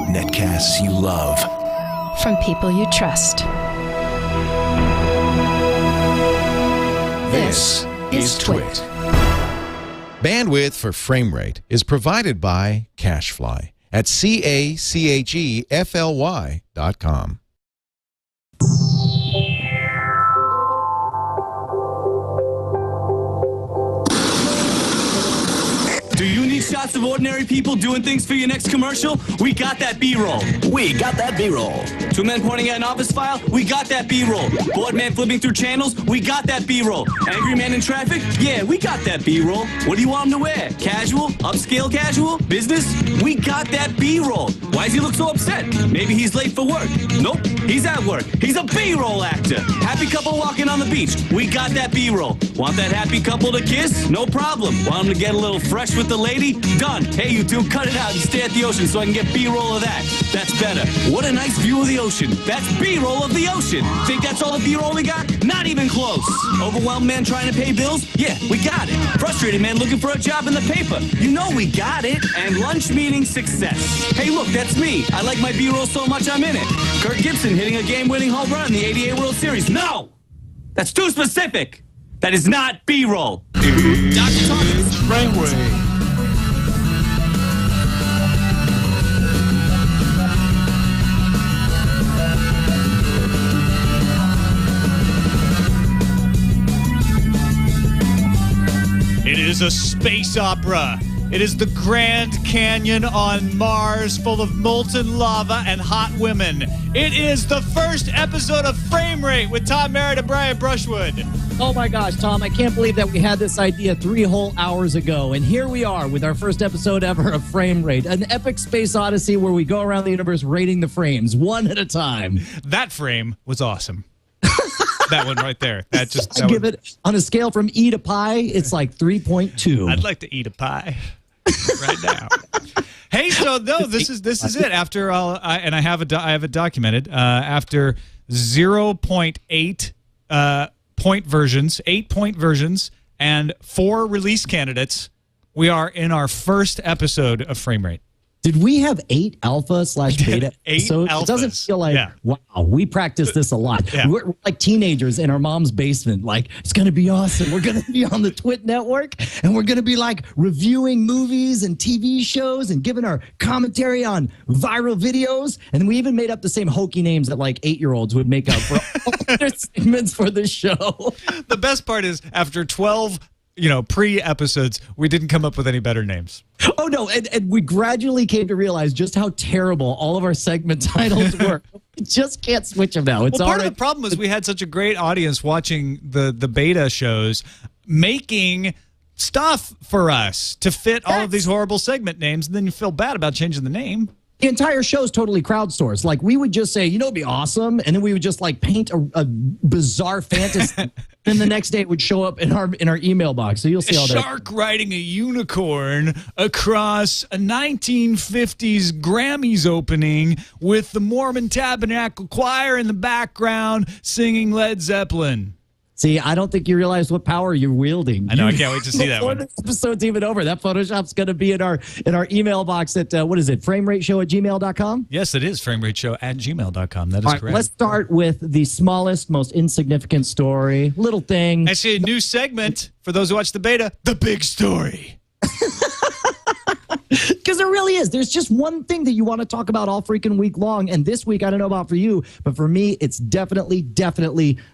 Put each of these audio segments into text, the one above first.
Netcasts you love. From people you trust. This is Twit. Bandwidth for Framerate is provided by CacheFly at CacheFly.com. Do you need shots of ordinary people doing things for your next commercial? We got that B-roll. We got that B-roll. Two men pointing at an office file? We got that B-roll. Bored man flipping through channels? We got that B-roll. Angry man in traffic? Yeah, we got that B-roll. What do you want him to wear? Casual? Upscale casual? Business? We got that B-roll. Why does he look so upset? Maybe he's late for work. Nope, he's at work. He's a B-roll actor. Happy couple walking on the beach? We got that B-roll. Want that happy couple to kiss? No problem. Want him to get a little fresh with the lady? Done. Hey, you two, cut it out and stare at the ocean so I can get B-roll of that. That's better. What a nice view of the ocean. That's B-roll of the ocean. Think that's all the B-roll we got? Not even close. Overwhelmed man trying to pay bills? Yeah, we got it. Frustrated man looking for a job in the paper? You know we got it. And lunch meeting success. Hey, look, that's me. I like my B-roll so much I'm in it. Kirk Gibson hitting a game-winning home run in the '88 World Series. No! That's too specific. That is not B-roll. Dr. Thomas. Brainwave. It is a space opera. It is the Grand Canyon on Mars full of molten lava and hot women. It is the first episode of Framerate with Tom Merritt and Brian Brushwood. Oh my gosh, Tom, I can't believe that we had this idea 3 whole hours ago. And here we are with our first episode ever of Framerate, an epic space odyssey where we go around the universe rating the frames one at a time. That frame was awesome. That one right there. That just I give it on a scale from E to pi, it's like 3.2. I'd like to eat a pie right now. Hey, so no, this is it. After I have it documented. After 0.8 point versions, 8-point versions, and 4 release candidates, we are in our first episode of Framerate. Did we have 8 alpha/beta episodes? alphas. It doesn't feel like, wow, we practiced this a lot. Yeah. We're like teenagers in our mom's basement. Like, it's going to be awesome. We're going to be on the Twit Network, and we're going to be like reviewing movies and TV shows and giving our commentary on viral videos. And we even made up the same hokey names that like 8-year-olds would make up for all their segments for the show. The best part is after 12 pre-episodes, we didn't come up with any better names. Oh, no, and we gradually came to realize just how terrible all of our segment titles were. We just can't switch them now. It's part of the problem is we had such a great audience watching the beta shows, making stuff for us to fit all of these horrible segment names, and then you feel bad about changing the name. The entire show is totally crowdsourced. Like, we would just say, it'd be awesome, and then we would just like paint a bizarre fantasy. Then the next day it would show up in our email box. So you'll see all that. A shark riding a unicorn across a 1950s Grammys opening with the Mormon Tabernacle Choir in the background singing Led Zeppelin. See, I don't think you realize what power you're wielding. I know. I can't wait to see that one. Before this episode's even over, that Photoshop's going to be in our email box at, what is it, framerateshow@gmail.com? Yes, it is, framerateshow@gmail.com. That is correct. Let's start with the smallest, most insignificant story. Little thing. I see a new segment for those who watch the beta, The Big Story. Because there really is. There's just one thing that you want to talk about all freaking week long. And this week, I don't know about for you, but for me, it's definitely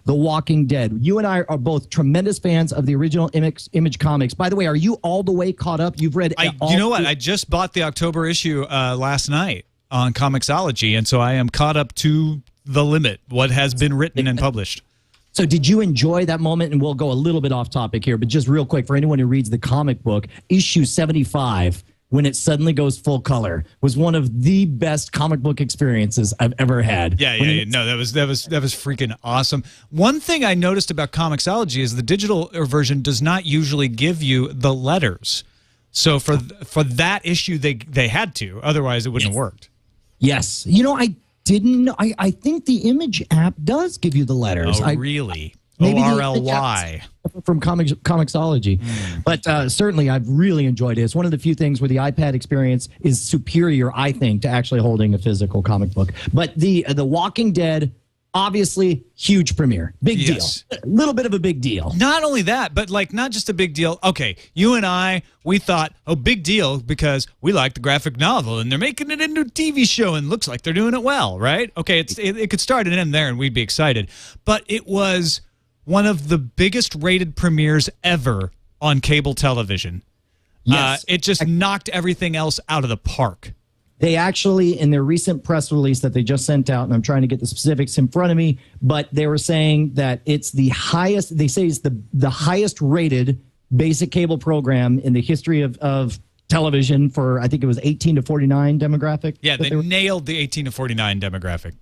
The Walking Dead. You and I are both tremendous fans of the original Image comics. By the way, are you all the way caught up? You've read all. You know what? I just bought the October issue last night on Comixology, and so I am caught up to the limit, what has been written and published. So did you enjoy that moment? And we'll go a little bit off topic here, but just real quick, for anyone who reads the comic book, issue 75, when it suddenly goes full color, was one of the best comic book experiences I've ever had. Yeah. No, that was freaking awesome. One thing I noticed about Comixology is the digital version does not usually give you the letters. So for that issue, they had to, otherwise it wouldn't have worked. Yes. I think the Image app does give you the letters. Oh, really? Maybe the ORLY. from Comixology. But certainly, I've really enjoyed it. It's one of the few things where the iPad experience is superior, I think, to actually holding a physical comic book. But the Walking Dead, obviously, huge premiere. Big Yes. deal. A little bit of a big deal. Not only that, but like not just a big deal. Okay, you and I, we thought, oh, big deal because we like the graphic novel and they're making it into a TV show and looks like they're doing it well, right? Okay, it could start and end there and we'd be excited. But it was one of the biggest rated premieres ever on cable television. Yes. It just knocked everything else out of the park. They actually, in their recent press release that they just sent out, and I'm trying to get the specifics in front of me, but they were saying that it's the highest, they say it's the highest rated basic cable program in the history of television for, I think it was 18 to 49 demographic. Yeah, they nailed the 18 to 49 demographic.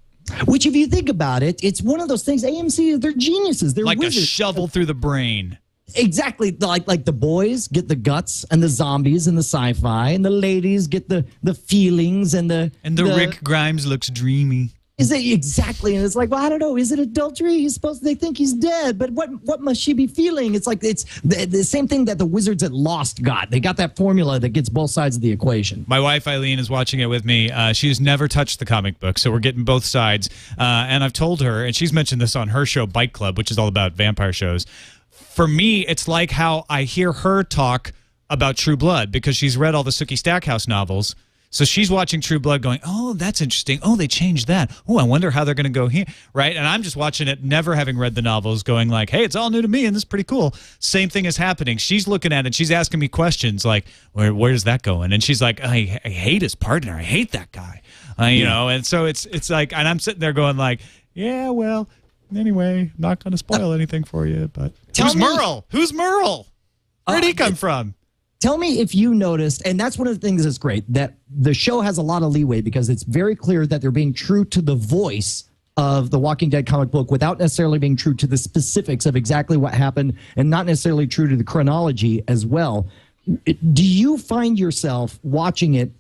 Which, if you think about it, it's one of those things. AMC, they're geniuses. They're Like wizards. a shovel through the brain. Exactly, like the boys get the guts and the zombies and the sci-fi, and the ladies get the feelings and the Rick Grimes looks dreamy. Is it exactly? And it's like, well, I don't know. Is it adultery? He's supposed they think he's dead, but what must she be feeling? It's like it's the same thing that the Wizards at Lost got. They got that formula that gets both sides of the equation. My wife Eileen is watching it with me. She's never touched the comic book, so we're getting both sides. And I've told her, and she's mentioned this on her show, Bike Club, which is all about vampire shows. For me, it's like how I hear her talk about True Blood because she's read all the Sookie Stackhouse novels. So she's watching True Blood going, oh, that's interesting. Oh, they changed that. Oh, I wonder how they're going to go here, right? And I'm just watching it, never having read the novels, going like, hey, it's all new to me, and this is pretty cool. Same thing is happening. She's looking at it. She's asking me questions like, where's that going? And she's like, I hate his partner. I hate that guy. You know, and so it's like, and I'm sitting there going like, yeah, well, anyway, not going to spoil anything for you, but who's Merle? Who's Merle? Where'd he come from? Tell me if you noticed, and that's one of the things that's great, that the show has a lot of leeway because it's very clear that they're being true to the voice of the Walking Dead comic book without necessarily being true to the specifics of exactly what happened and not necessarily true to the chronology as well. Do you find yourself watching it?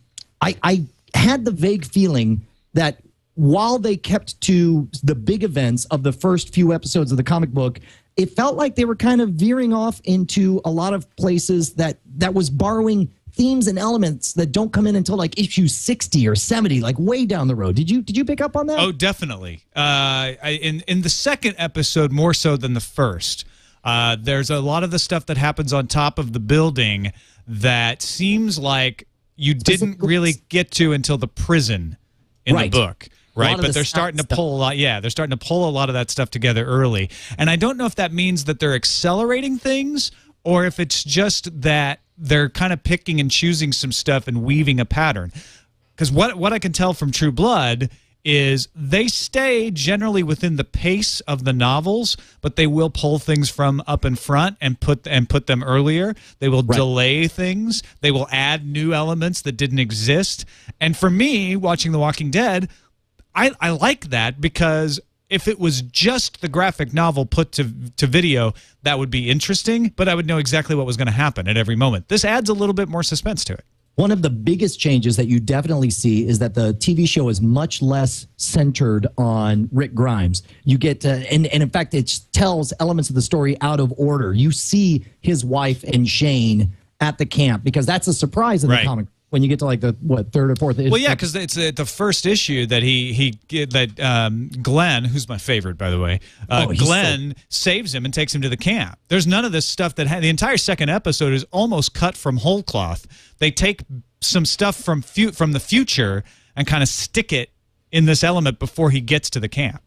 I had the vague feeling that while they kept to the big events of the first few episodes of the comic book, it felt like they were kind of veering off into a lot of places that was borrowing themes and elements that don't come in until like issue 60 or 70, like way down the road. Did you pick up on that? Oh, definitely. In the second episode, more so than the first, there's a lot of the stuff that happens on top of the building that seems like you didn't really get to until the prison in the book. Right, but they're starting to pull a lot. Yeah, they're starting to pull a lot of that stuff together early. And I don't know if that means that they're accelerating things or if it's just that they're kind of picking and choosing some stuff and weaving a pattern. Because what I can tell from True Blood is they stay generally within the pace of the novels, but they will pull things from up in front and put them earlier. They will delay things. They will add new elements that didn't exist. And for me, watching The Walking Dead, I like that because if it was just the graphic novel put to video, that would be interesting, but I would know exactly what was going to happen at every moment. This adds a little bit more suspense to it. One of the biggest changes that you definitely see is that the TV show is much less centered on Rick Grimes. You get, and in fact, it tells elements of the story out of order. You see his wife and Shane at the camp because that's a surprise in the comic. When you get to like the third or fourth issue. Well, yeah, because it's the first issue that Glenn, who's my favorite by the way, Glenn saves him and takes him to the camp. There's none of this stuff that the entire second episode is almost cut from whole cloth. They take some stuff from the future and kind of stick it in this element before he gets to the camp.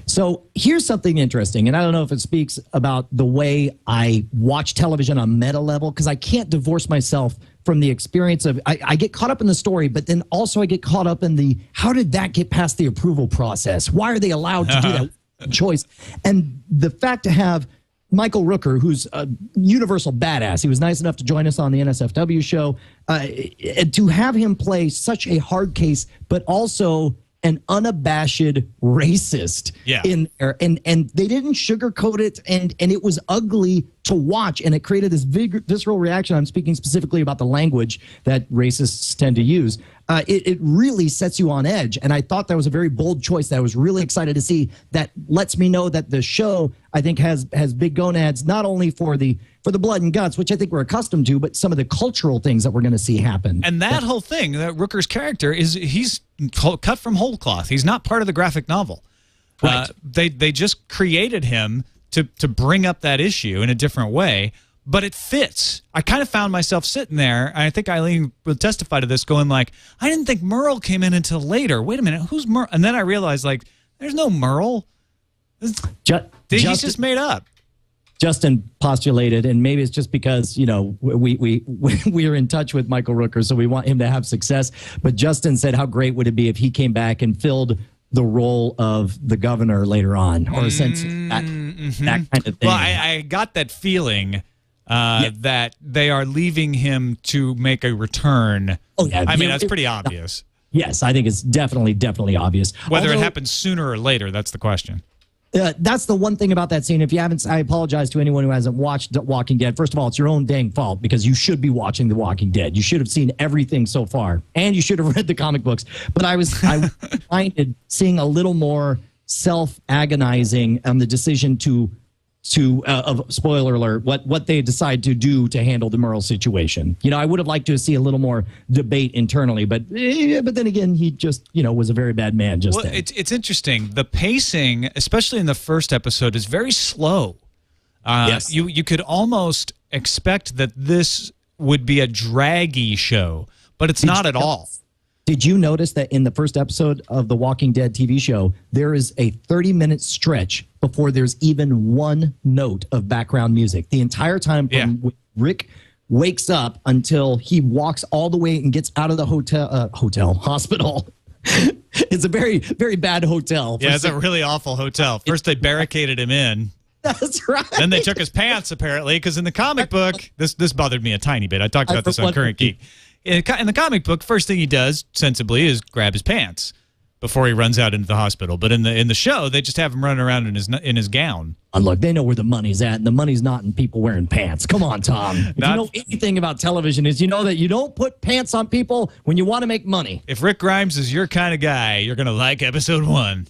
So here's something interesting, and I don't know if it speaks about the way I watch television on meta level, because I can't divorce myself from the experience of, I get caught up in the story, but then also I get caught up in the, how did that get past the approval process? Why are they allowed to do that choice? And the fact to have Michael Rooker, who's a universal badass, he was nice enough to join us on the NSFW show, to have him play such a hard case, but also an unabashed racist in there, and they didn't sugarcoat it, and it was ugly to watch, and it created this visceral reaction. I'm speaking specifically about the language that racists tend to use. It really sets you on edge, and I thought that was a very bold choice that I was really excited to see. That lets me know that the show, I think, has big gonads, not only for the blood and guts, which I think we're accustomed to, but some of the cultural things that we're going to see happen. And that whole thing, that Rooker's character, he's cut from whole cloth. He's not part of the graphic novel. Right. They just created him to bring up that issue in a different way, but it fits. I kind of found myself sitting there, and I think Eileen will testify to this, going like, I didn't think Merle came in until later. Wait a minute, who's Merle? And then I realized, like, there's no Merle. He's just made up. Justin postulated, and maybe it's just because, you know, we are in touch with Michael Rooker, so we want him to have success. But Justin said, how great would it be if he came back and filled the role of the governor later on, or since that kind of thing. Well, I got that feeling that they are leaving him to make a return. Oh, yeah. I mean, that's pretty obvious. Yes, I think it's definitely obvious. Whether it happens sooner or later, that's the question. That's the one thing about that scene. If you haven't, I apologize to anyone who hasn't watched Walking Dead. First of all, it's your own dang fault, because you should be watching The Walking Dead. You should have seen everything so far, and you should have read the comic books. But I was minded seeing a little more self-agonizing on the decision to of spoiler alert, what they decide to do to handle the Merle situation. You know, I would have liked to see a little more debate internally, but then again, he just, you know, was a very bad man just then. It's interesting. The pacing, especially in the first episode, is very slow. Yes. You could almost expect that this would be a draggy show, but it's not at all. Did you notice that in the first episode of the Walking Dead TV show, there is a 30-minute stretch before there's even one note of background music? The entire time from when Rick wakes up until he walks all the way and gets out of the hospital. It's a very, very bad hotel. Yeah, it's a really awful hotel. First, they barricaded him in. That's right. Then they took his pants, apparently, because in the comic book, this bothered me a tiny bit. I talked about this on Current Geek. In the comic book, first thing he does, sensibly, is grab his pants before he runs out into the hospital. But in the show, they just have him running around in his gown. And look, they know where the money's at, and the money's not in people wearing pants. Come on, Tom. If you know anything about television, is you know that you don't put pants on people when you want to make money. If Rick Grimes is your kind of guy, you're going to like episode 1.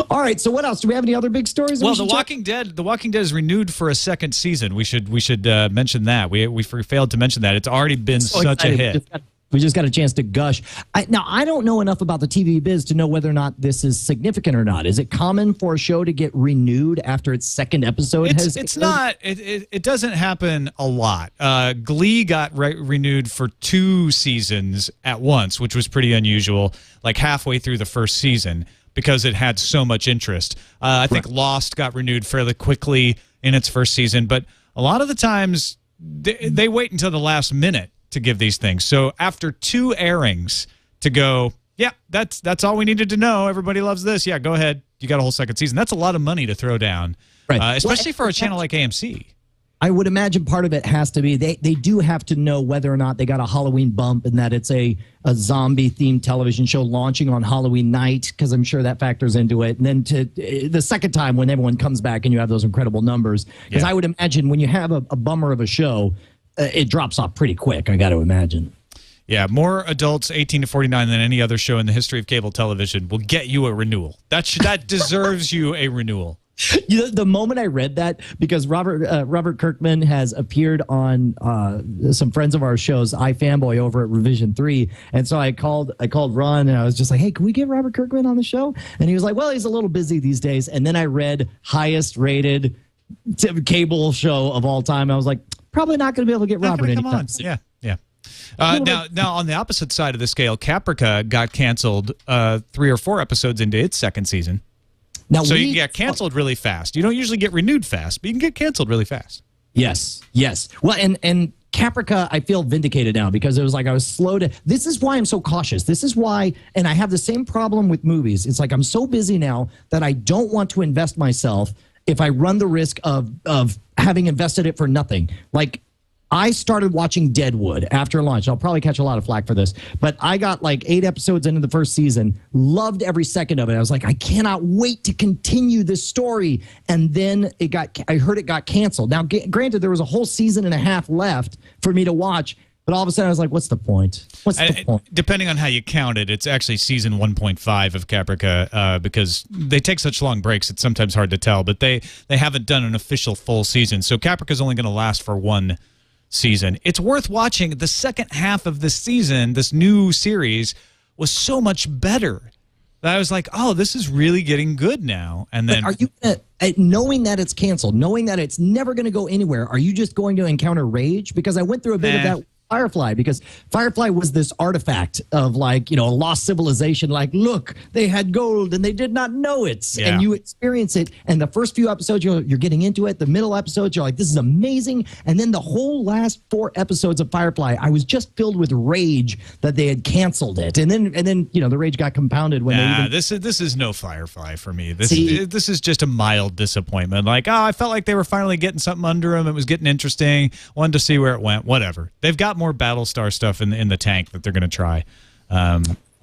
All right, so what else? Do we have any other big stories? Well, The Walking Dead is renewed for a second season. We should mention that. We failed to mention that. It's already been such a hit. We just got a chance to gush. Now, I don't know enough about the TV biz to know whether or not this is significant or not. Is it common for a show to get renewed after its second episode? It's not. It doesn't happen a lot. Glee got renewed for 2 seasons at once, which was pretty unusual, like halfway through the first season, because it had so much interest. I think Lost got renewed fairly quickly in its first season, but a lot of the times they wait until the last minute to give these things. So after 2 airings to go, yeah, that's all we needed to know. Everybody loves this. Yeah, go ahead. You got a whole second season. That's a lot of money to throw down, especially for a channel like AMC. I would imagine part of it has to be they do have to know whether or not they got a Halloween bump and that it's a zombie-themed television show launching on Halloween night, because I'm sure that factors into it. And then the second time when everyone comes back and you have those incredible numbers, because I would imagine when you have a bummer of a show, it drops off pretty quick, I got to imagine. Yeah, more adults 18 to 49 than any other show in the history of cable television will get you a renewal. That deserves you a renewal. You know, the moment I read that, because Robert Kirkman has appeared on some friends of our shows, iFanboy over at Revision 3, and so I called Ron and I was just like, hey, can we get Robert Kirkman on the show? And he was like, well, he's a little busy these days. And then I read highest rated cable show of all time. I was like, probably not going to be able to get Robert anytime soon. Yeah. Now, on the opposite side of the scale, Caprica got canceled 3 or 4 episodes into its second season. Now so you get canceled really fast. You don't usually get renewed fast, but you can get canceled really fast. Yes. Well, and Caprica, I feel vindicated now, because it was like I was slow to. This is why I'm so cautious. This is why, and I have the same problem with movies. It's like I'm so busy now that I don't want to invest myself if I run the risk of having invested it for nothing. Like I started watching Deadwood after launch. I'll probably catch a lot of flack for this, but I got like 8 episodes into the first season, loved every second of it. I was like, I cannot wait to continue this story. And then I heard it got canceled. Now, granted, there was a whole season and a half left for me to watch, but all of a sudden I was like, what's the point? What's the point? Depending on how you count it, it's actually season 1.5 of Caprica because they take such long breaks, it's sometimes hard to tell, but they haven't done an official full season. So Caprica's only going to last for 1 season. It's worth watching. The second half of this season, this new series, was so much better that I was like, oh, this is really getting good now. And then, are you knowing that it's canceled, knowing that it's never going to go anywhere, are you just going to encounter rage? Because I went through a bit of that Firefly, because Firefly was this artifact of like, a lost civilization. Like, look, they had gold and they did not know it. Yeah. And you experience it. And the first few episodes, you're getting into it. The middle episodes, you're like, this is amazing. And then the whole last 4 episodes of Firefly, I was just filled with rage that they had canceled it. And then the rage got compounded when they even... This is no Firefly for me. This is just a mild disappointment. Like, I felt like they were finally getting something under them. It was getting interesting. Wanted to see where it went. Whatever. They've got more Battlestar stuff in the tank that they're going to try.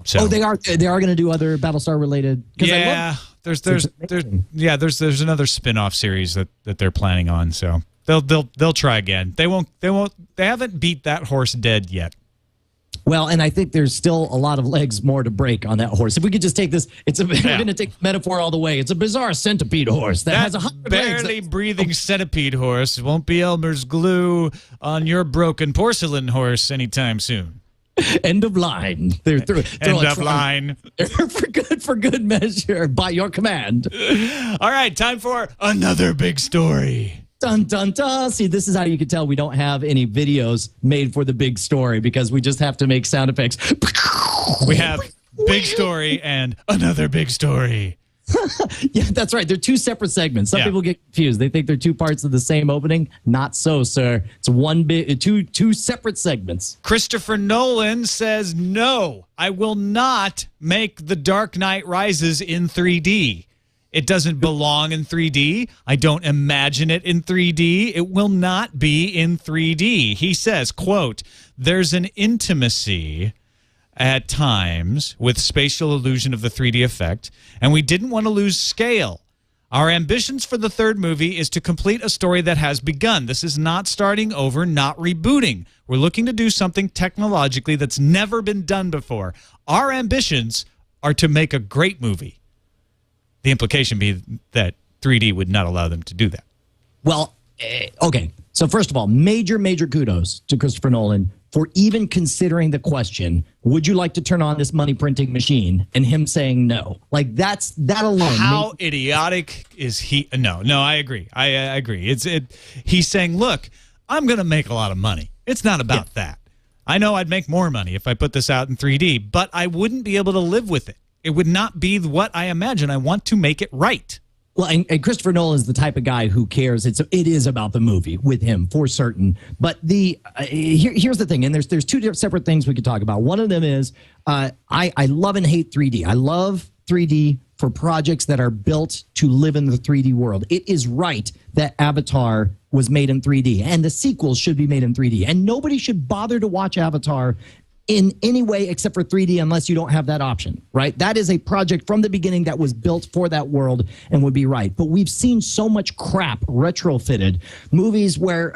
So they are going to do other Battlestar related. Yeah, there's another spin-off series that they're planning on. So they'll try again. They haven't beat that horse dead yet. Well, and I think there's still a lot of legs more to break on that horse. If we could just take this, we're going to take the metaphor all the way. It's a bizarre centipede horse that has 100 legs. Barely breathing centipede horse won't be Elmer's glue on your broken porcelain horse anytime soon. End of line. End of line. for good measure, by your command. All right, time for another big story. Dun, dun, dun. See, this is how you can tell we don't have any videos made for the big story, because we just have to make sound effects. We have big story and another big story. Yeah, that's right. They're 2 separate segments. Some people get confused. They think they're 2 parts of the same opening. Not so, sir. It's two separate segments. Christopher Nolan says, no, I will not make The Dark Knight Rises in 3D. It doesn't belong in 3D. I don't imagine it in 3D. It will not be in 3D. He says, quote, there's an intimacy at times with spatial illusion of the 3D effect, and we didn't want to lose scale. Our ambitions for the 3rd movie is to complete a story that has begun. This is not starting over, not rebooting. We're looking to do something technologically that's never been done before. Our ambitions are to make a great movie. The implication being that 3D would not allow them to do that. Well, okay. So first of all, major kudos to Christopher Nolan for even considering the question, would you like to turn on this money printing machine? And him saying no. Like, that alone. How idiotic is he? No, I agree. I agree. He's saying, look, I'm going to make a lot of money. It's not about that. I know I'd make more money if I put this out in 3D, but I wouldn't be able to live with it. It would not be what I imagine. I want to make it right. Well, and Christopher Nolan is the type of guy who cares. It is about the movie with him for certain. But here's the thing, and there's 2 separate things we could talk about. One of them is I love and hate 3D. I love 3D for projects that are built to live in the 3D world. It is right that Avatar was made in 3D, and the sequels should be made in 3D. And nobody should bother to watch Avatar in any way except for 3D unless you don't have that option, right? That is a project from the beginning that was built for that world and would be right. But we've seen so much crap retrofitted. Movies where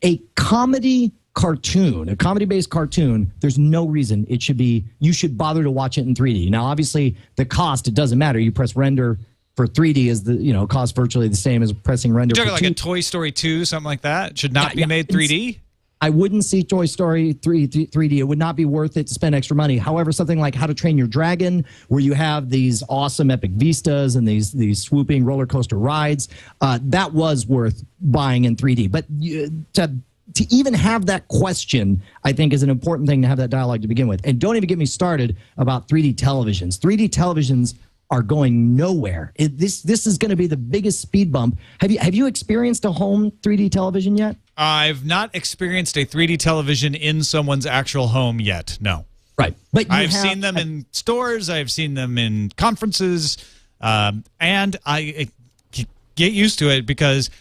a comedy cartoon, a comedy-based cartoon, there's no reason you should bother to watch it in 3D. Now, obviously, the cost, it doesn't matter. You press render for 3D is cost virtually the same as pressing render. You're talking like a Toy Story 2, something like that? It should not be made 3D? I wouldn't see Toy Story 3D. It would not be worth it to spend extra money. However, something like How to Train Your Dragon, where you have these awesome epic vistas and these swooping roller coaster rides, that was worth buying in 3D. But to even have that question, I think, is an important thing to have that dialogue to begin with. And don't even get me started about 3D televisions. 3D televisions are going nowhere. This is going to be the biggest speed bump. Have you experienced a home 3D television yet? I've not experienced a 3D television in someone's actual home yet. No. Right. But I've seen them in stores. I've seen them in conferences. And I get used to it because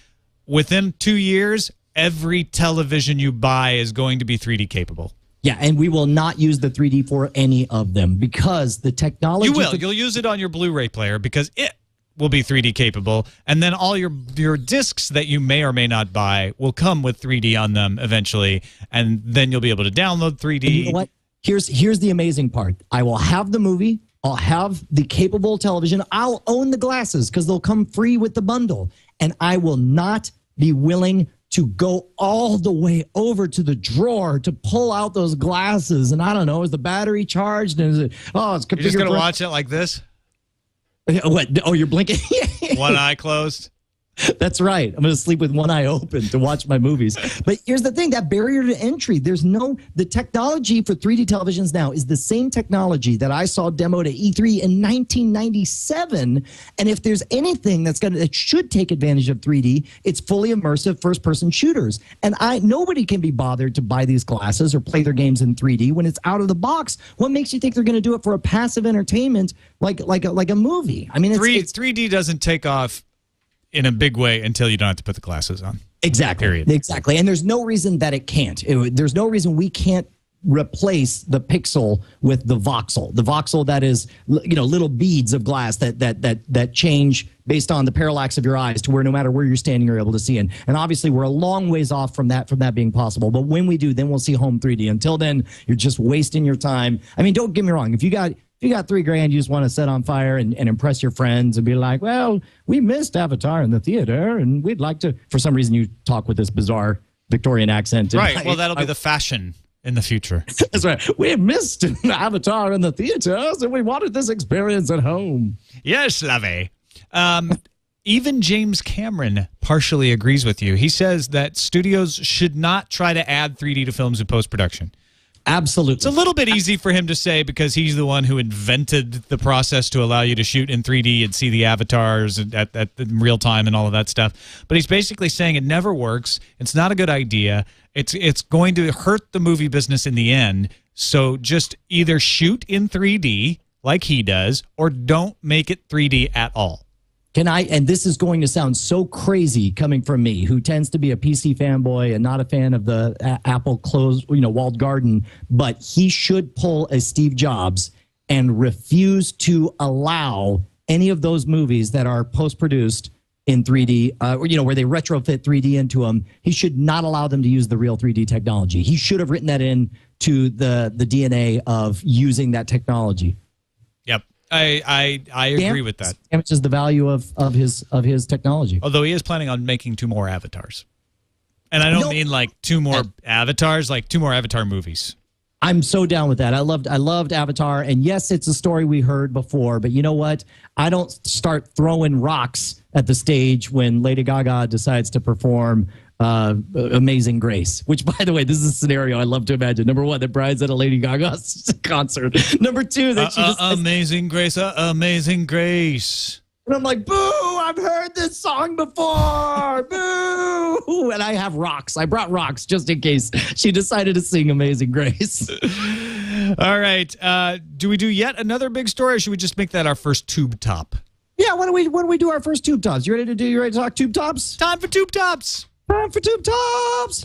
within 2 years, every television you buy is going to be 3D capable. Yeah, and we will not use the 3D for any of them because the technology. You will. You'll use it on your Blu-ray player because it will be 3D capable, and then all your discs that you may or may not buy will come with 3D on them eventually, and then you'll be able to download 3D. And you know what? Here's the amazing part. I will have the movie. I'll have the capable television. I'll own the glasses because they'll come free with the bundle, and I will not be willing to go all the way over to the drawer to pull out those glasses. And I don't know, is the battery charged? And is it, it's You're just going to watch it like this? What? Oh, you're blinking? One eye closed? That's right. I'm going to sleep with one eye open to watch my movies. But here's the thing, that barrier to entry, the technology for 3D televisions now is the same technology that I saw demoed at E3 in 1997. And if there's anything that should take advantage of 3D, it's fully immersive first-person shooters. And nobody can be bothered to buy these glasses or play their games in 3D when it's out of the box. What makes you think they're going to do it for a passive entertainment like a movie? I mean, 3D doesn't take off in a big way until you don't have to put the glasses on. Exactly. Period. Exactly. And there's no reason that it can't. There's no reason we can't replace the pixel with the voxel. The voxel that is, little beads of glass that change based on the parallax of your eyes to where no matter where you're standing, you're able to see. And obviously, we're a long ways off from that being possible. But when we do, then we'll see home 3D. Until then, you're just wasting your time. I mean, don't get me wrong. If you got $3,000, you just want to set on fire and impress your friends and be like, well, we missed Avatar in the theater and we'd like to, for some reason you talk with this bizarre Victorian accent. Right. Well, that'll be the fashion in the future. That's right. We missed Avatar in the theaters and we wanted this experience at home. Yes, Lovey. Even James Cameron partially agrees with you. He says that studios should not try to add 3D to films in post-production. Absolutely. It's a little bit easy for him to say because he's the one who invented the process to allow you to shoot in 3D and see the avatars at real time and all of that stuff. But he's basically saying it never works. It's not a good idea. It's going to hurt the movie business in the end. So just either shoot in 3D like he does or don't make it 3D at all. And this is going to sound so crazy coming from me, who tends to be a PC fanboy and not a fan of the Apple walled garden, but he should pull a Steve Jobs and refuse to allow any of those movies that are post-produced in 3D, where they retrofit 3D into them. He should not allow them to use the real 3D technology. He should have written that in to the DNA of using that technology. Yep. I agree with that. Damages the value of his technology. Although he is planning on making 2 more avatars. And I don't mean like 2 more avatars, like 2 more Avatar movies. I'm so down with that. I loved Avatar. And yes, it's a story we heard before, but you know what? I don't start throwing rocks at the stage when Lady Gaga decides to perform Amazing Grace, which, by the way, this is a scenario I love to imagine. Number 1, that Brian's at a Lady Gaga concert. Number 2, that she just Amazing Grace, Amazing Grace. And I'm like, boo, I've heard this song before. Boo. And I have rocks. I brought rocks just in case she decided to sing Amazing Grace. All right. Do we do yet another big story, or should we just make that our first tube top? Yeah, why don't we do our first tube tops? You ready to talk tube tops? Time for tube tops. Time for tube tops.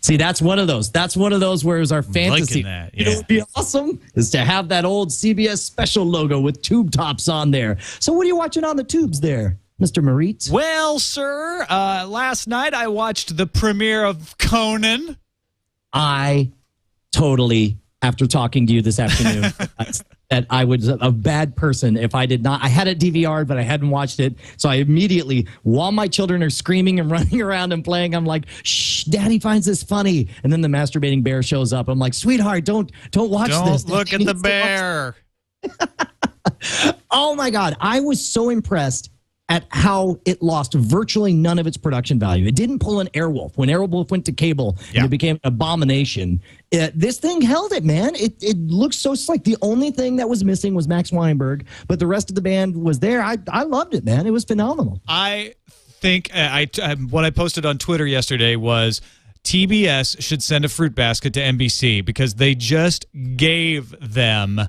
See, that's one of those. That's one of those where it was our fantasy. That, yeah. You know what would be awesome is to have that old CBS special logo with tube tops on there. So what are you watching on the tubes there, Mr. Maritz? Well, sir, last night I watched the premiere of Conan. I totally, after talking to you this afternoon, that I was a bad person if I did not. I had it DVR'd, but I hadn't watched it. So I immediately, while my children are screaming and running around and playing, I'm like, shh, Daddy finds this funny. And then the masturbating bear shows up. I'm like, sweetheart, don't watch this. Don't look at the bear. Oh, my God. I was so impressed at how it lost virtually none of its production value. It didn't pull an Airwolf. When Airwolf went to cable and it became an abomination, this thing held it, man. It looks so slick. The only thing that was missing was Max Weinberg, but the rest of the band was there. I loved it, man. It was phenomenal. I think what I posted on Twitter yesterday was TBS should send a fruit basket to NBC because they just gave them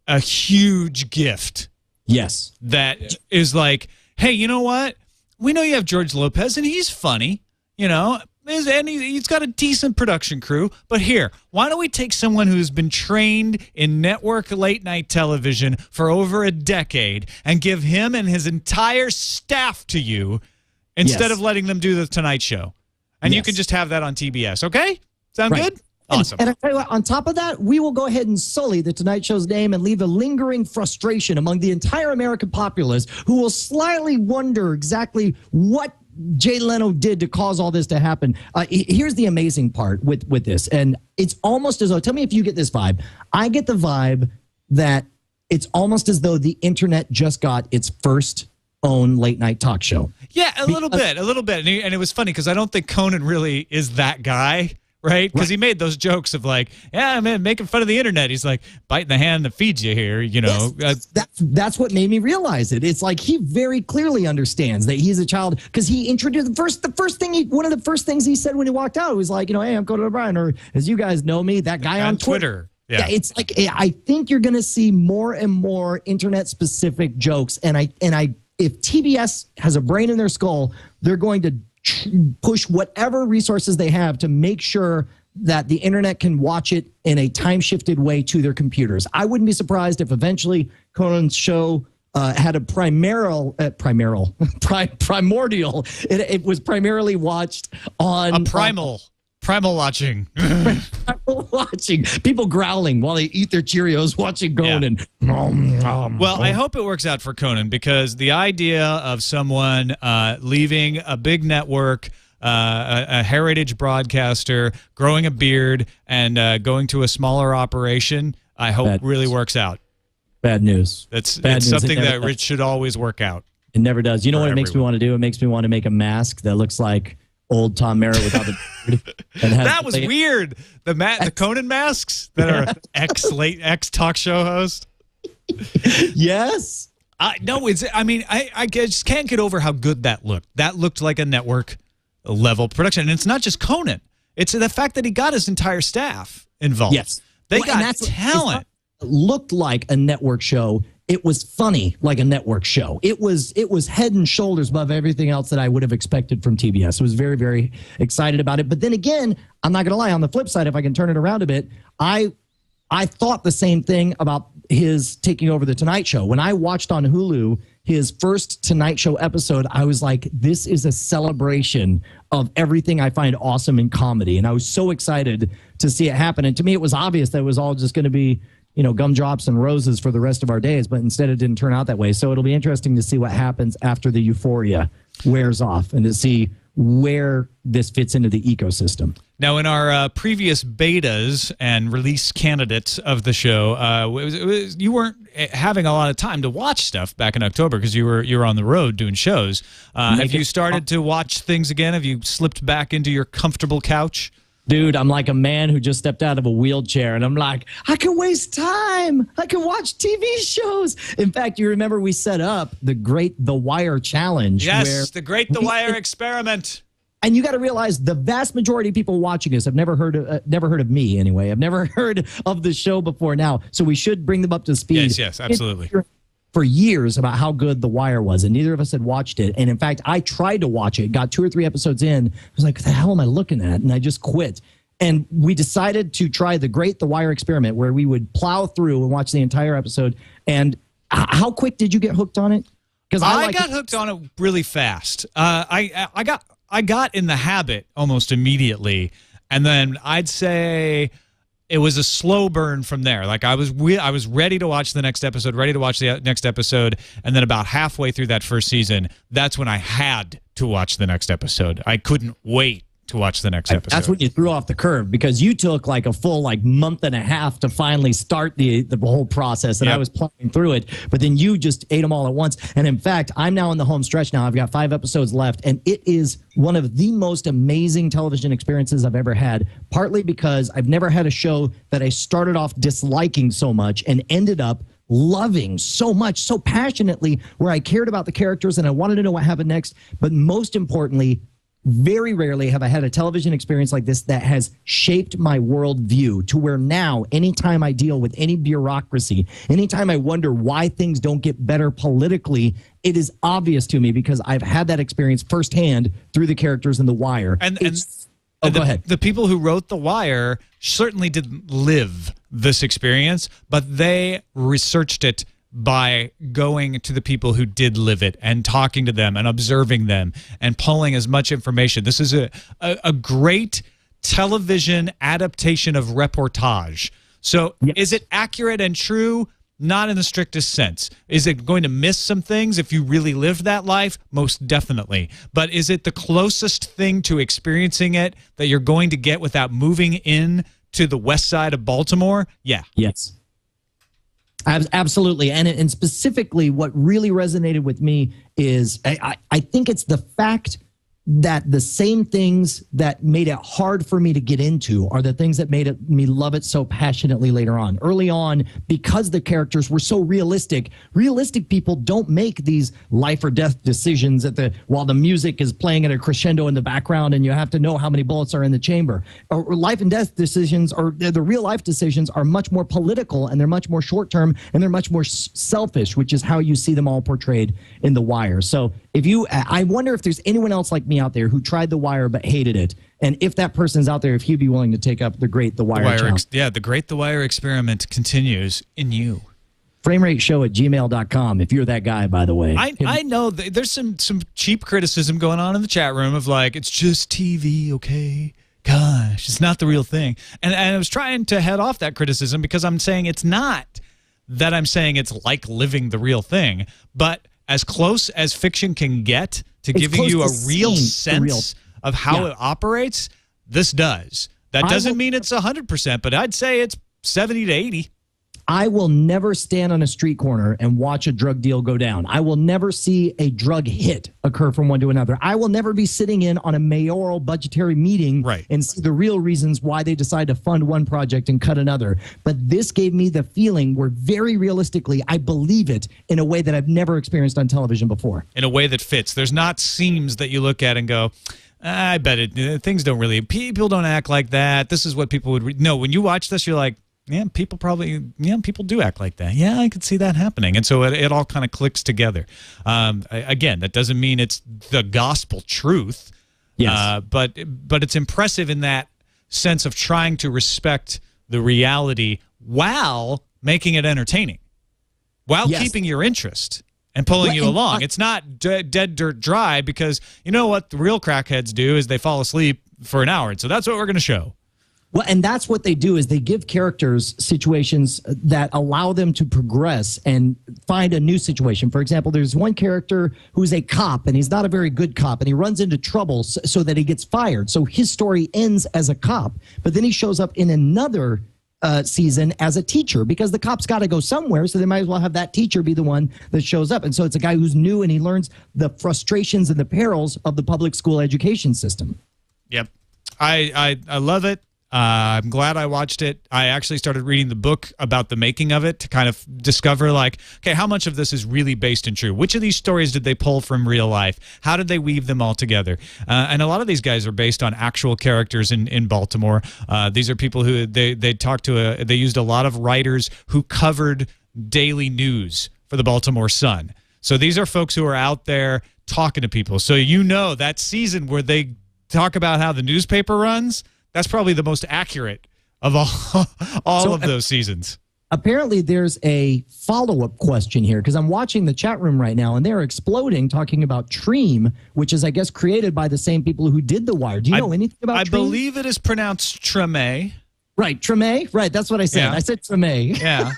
a huge gift. Yes. That is like, hey, you know what? We know you have George Lopez, and he's funny, and he's got a decent production crew. But here, why don't we take someone who's been trained in network late-night television for over a decade and give him and his entire staff to you instead of letting them do the Tonight Show? And you can just have that on TBS, okay? Sound good? Awesome. And I tell you what, on top of that, we will go ahead and sully the Tonight Show's name and leave a lingering frustration among the entire American populace who will slyly wonder exactly what Jay Leno did to cause all this to happen. Here's the amazing part with this, and it's almost as though, tell me if you get this vibe. I get the vibe that it's almost as though the internet just got its first own late night talk show. Yeah, a little bit. And it was funny because I don't think Conan really is that guy. Right? Because he made those jokes of like, yeah, man, making fun of the internet. He's like, biting the hand that feeds you here, Yes, that's what made me realize it. It's like he very clearly understands that he's a child because he introduced one of the first things he said when he walked out was like, hey, I'm Conan O'Brien, or as you guys know me, that guy on Twitter. Yeah, it's like I think you're going to see more and more internet specific jokes, and if TBS has a brain in their skull, they're going to push whatever resources they have to make sure that the internet can watch it in a time-shifted way to their computers. I wouldn't be surprised if eventually Conan's show had a primordial. It was primarily watched on a primal watching. Watching people growling while they eat their Cheerios, watching Conan. Well, I hope it works out for Conan because the idea of someone leaving a big network, a heritage broadcaster, growing a beard, and going to a smaller operation, I hope really works out. Bad news. It's something that should always work out. It never does. You know what it makes me want to do? It makes me want to make a mask that looks like old Tom Merritt without the beard. That was weird. The Conan masks that are ex talk show host. Yes. I just can't get over how good that looked. That looked like a network level production. And it's not just Conan. It's the fact that he got his entire staff involved. Yes. They got talent. It looked like a network show. It was funny like a network show. It was head and shoulders above everything else that I would have expected from TBS. I was very, very excited about it. But then again, I'm not going to lie. On the flip side, if I can turn it around a bit, I thought the same thing about his taking over the Tonight Show. When I watched on Hulu his first Tonight Show episode, I was like, this is a celebration of everything I find awesome in comedy. And I was so excited to see it happen. And to me, it was obvious that it was all just going to be gumdrops and roses for the rest of our days, but instead it didn't turn out that way. So it'll be interesting to see what happens after the euphoria wears off and to see where this fits into the ecosystem. Now, in our previous betas and release candidates of the show, you weren't having a lot of time to watch stuff back in October because you were on the road doing shows. Have you started to watch things again? Have you slipped back into your comfortable couch? Dude, I'm like a man who just stepped out of a wheelchair, and I'm like, I can waste time. I can watch TV shows. In fact, you remember we set up the Great The Wire Challenge. Yes, the Great The Wire Experiment. And you got to realize the vast majority of people watching this have never heard of me anyway. I've never heard of the show before now, so we should bring them up to speed. Yes, absolutely. For years about how good The Wire was, and neither of us had watched it. And in fact, I tried to watch it, got 2 or 3 episodes in. I was like, what the hell am I looking at? And I just quit. And we decided to try the Great The Wire Experiment, where we would plow through and watch the entire episode. And how quick did you get hooked on it? Because I got hooked on it really fast. I got in the habit almost immediately, and then I'd say it was a slow burn from there. Like I was ready to watch the next episode, and then about halfway through that first season, that's when I had to watch the next episode. I couldn't wait to watch the next episode. That's when you threw off the curve, because you took like a full month and a half to finally start the whole process, and I was plowing through it, but then you just ate them all at once. And in fact, I'm now in the home stretch now. I've got 5 episodes left, and it is one of the most amazing television experiences I've ever had, partly because I've never had a show that I started off disliking so much and ended up loving so much, so passionately, where I cared about the characters and I wanted to know what happened next. But most importantly, very rarely have I had a television experience like this that has shaped my worldview to where now, anytime I deal with any bureaucracy, anytime I wonder why things don't get better politically, it is obvious to me because I've had that experience firsthand through the characters in The Wire. Go ahead. The people who wrote The Wire certainly didn't live this experience, but they researched it by going to the people who did live it and talking to them and observing them and pulling as much information. This is a great television adaptation of reportage. So is it accurate and true? Not in the strictest sense. Is it going to miss some things if you really lived that life? Most definitely. But is it the closest thing to experiencing it that you're going to get without moving in to the west side of Baltimore? Yeah. Yes. Absolutely. And specifically, what really resonated with me is I think it's the fact that the same things that made it hard for me to get into are the things that made me love it so passionately later on. Early on, because the characters were so realistic people don't make these life or death decisions while the music is playing at a crescendo in the background and you have to know how many bullets are in the chamber. Or life and death decisions, or the real life decisions, are much more political, and they're much more short term, and they're much more selfish, which is how you see them all portrayed in The Wire. So I wonder if there's anyone else like me out there who tried The Wire but hated it, and if that person's out there, if he'd be willing to take up the Great The Wire challenge. The Great The Wire experiment continues in you. FrameRateShow@gmail.com if you're that guy, by the way. I know there's some cheap criticism going on in the chat room of like, it's just TV, okay? Gosh, it's not the real thing. And I was trying to head off that criticism because I'm saying it's not that I'm saying it's like living the real thing, but as close as fiction can get to giving you a real sense of how it operates, this does. That doesn't mean it's 100%, but I'd say it's 70 to 80. I will never stand on a street corner and watch a drug deal go down. I will never see a drug hit occur from one to another. I will never be sitting in on a mayoral budgetary meeting and see the real reasons why they decide to fund one project and cut another. But this gave me the feeling where very realistically, I believe it in a way that I've never experienced on television before. In a way that fits. There's not seams that you look at and go, I bet things don't really, people don't act like that. This is what people would, no, when you watch this, you're like, yeah, people do act like that. Yeah, I could see that happening. And so it all kind of clicks together. Again, that doesn't mean it's the gospel truth. Yes. But it's impressive in that sense of trying to respect the reality while making it entertaining, while keeping your interest and pulling you along. It's not dead dirt dry because you know what the real crackheads do is they fall asleep for an hour. And so that's what we're going to show. Well, and that's what they do is they give characters situations that allow them to progress and find a new situation. For example, there's one character who's a cop, and he's not a very good cop, and he runs into trouble so that he gets fired. So his story ends as a cop, but then he shows up in another season as a teacher because the cop's got to go somewhere, so they might as well have that teacher be the one that shows up. And so it's a guy who's new, and he learns the frustrations and the perils of the public school education system. Yep. I love it. I'm glad I watched it. I actually started reading the book about the making of it to kind of discover, like, okay, how much of this is really based in true? Which of these stories did they pull from real life? How did they weave them all together? And a lot of these guys are based on actual characters in Baltimore. These are people who they talked to. They used a lot of writers who covered daily news for the Baltimore Sun. So these are folks who are out there talking to people. So you know that season where they talk about how the newspaper runs, that's probably the most accurate of all of those seasons. Apparently, there's a follow-up question here because I'm watching the chat room right now, and they're exploding talking about Treem, which is, I guess, created by the same people who did The Wire. Do you know anything about Treem? I believe it is pronounced Treme. Right, Treme? Right, that's what I said. Yeah. I said Treme. Yeah.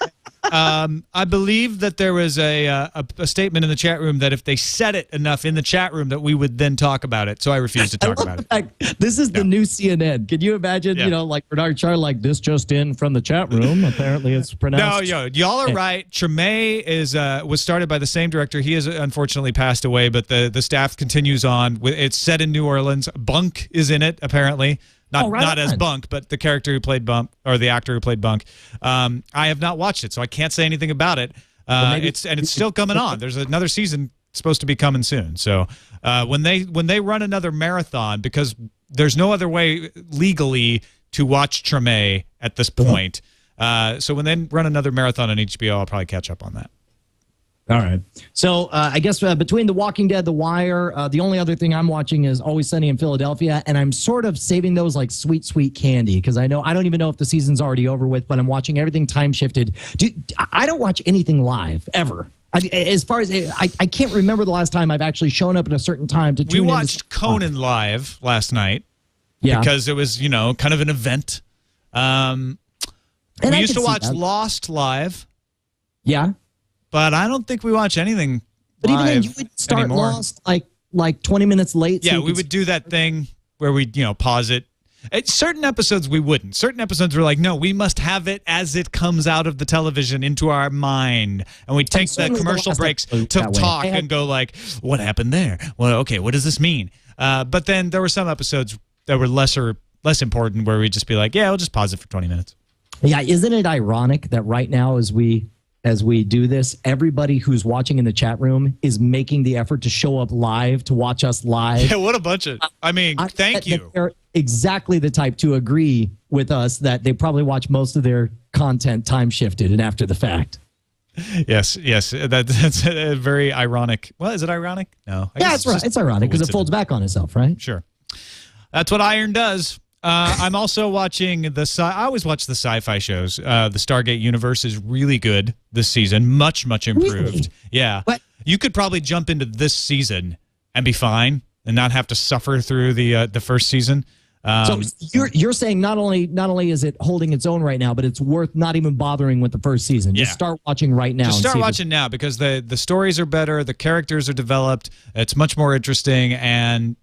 I believe that there was a statement in the chat room that if they said it enough in the chat room that we would then talk about it. So I refuse to talk about it. This is the new CNN. Can you imagine, you know, like Bernard Char, like this just in from the chat room. Apparently it's pronounced. No, y'all are right. Treme was started by the same director. He has unfortunately passed away, but the staff continues on. It's set in New Orleans. Bunk is in it, apparently. Not as Bunk, but the character who played Bunk, or the actor who played Bunk. I have not watched it, so I can't say anything about it. It's still coming on. There's another season supposed to be coming soon. So when they run another marathon, because there's no other way legally to watch Treme at this point. So when they run another marathon on HBO, I'll probably catch up on that. All right. So I guess between The Walking Dead, The Wire, the only other thing I'm watching is Always Sunny in Philadelphia, and I'm sort of saving those like sweet candy because I don't even know if the season's already over with, but I'm watching everything time shifted. I don't watch anything live ever. As far as I can't remember the last time I've actually shown up at a certain time to tune in. We watched Conan live last night because it was, kind of an event. We used to watch Lost live. Yeah. But I don't think we watch anything. But even then, you would start anymore. Lost like 20 minutes late. Yeah, so we would do that thing where we pause it. At certain episodes we wouldn't. Certain episodes were like, no, we must have it as it comes out of the television into our mind, and we take the commercial breaks to talk and go like, what happened there? Well, okay, what does this mean? But then there were some episodes that were less important where we'd just be like, yeah, we'll just pause it for 20 minutes. Yeah, isn't it ironic that right now as we do this, everybody who's watching in the chat room is making the effort to show up live, to watch us live. Yeah, what a bunch of, thank you. They're exactly the type to agree with us that they probably watch most of their content time shifted and after the fact. Yes. That's a very ironic. Well, is it ironic? No. Yeah, it's right. It's ironic because it folds back on itself, right? Sure. That's what Iron does. I'm also watching I always watch the sci-fi shows. The Stargate universe is really good this season. Much improved. Really? Yeah. What? You could probably jump into this season and be fine and not have to suffer through the first season. So you're saying not only is it holding its own right now, but it's worth not even bothering with the first season. Just start watching right now. Just start watching now because the stories are better, the characters are developed, it's much more interesting, and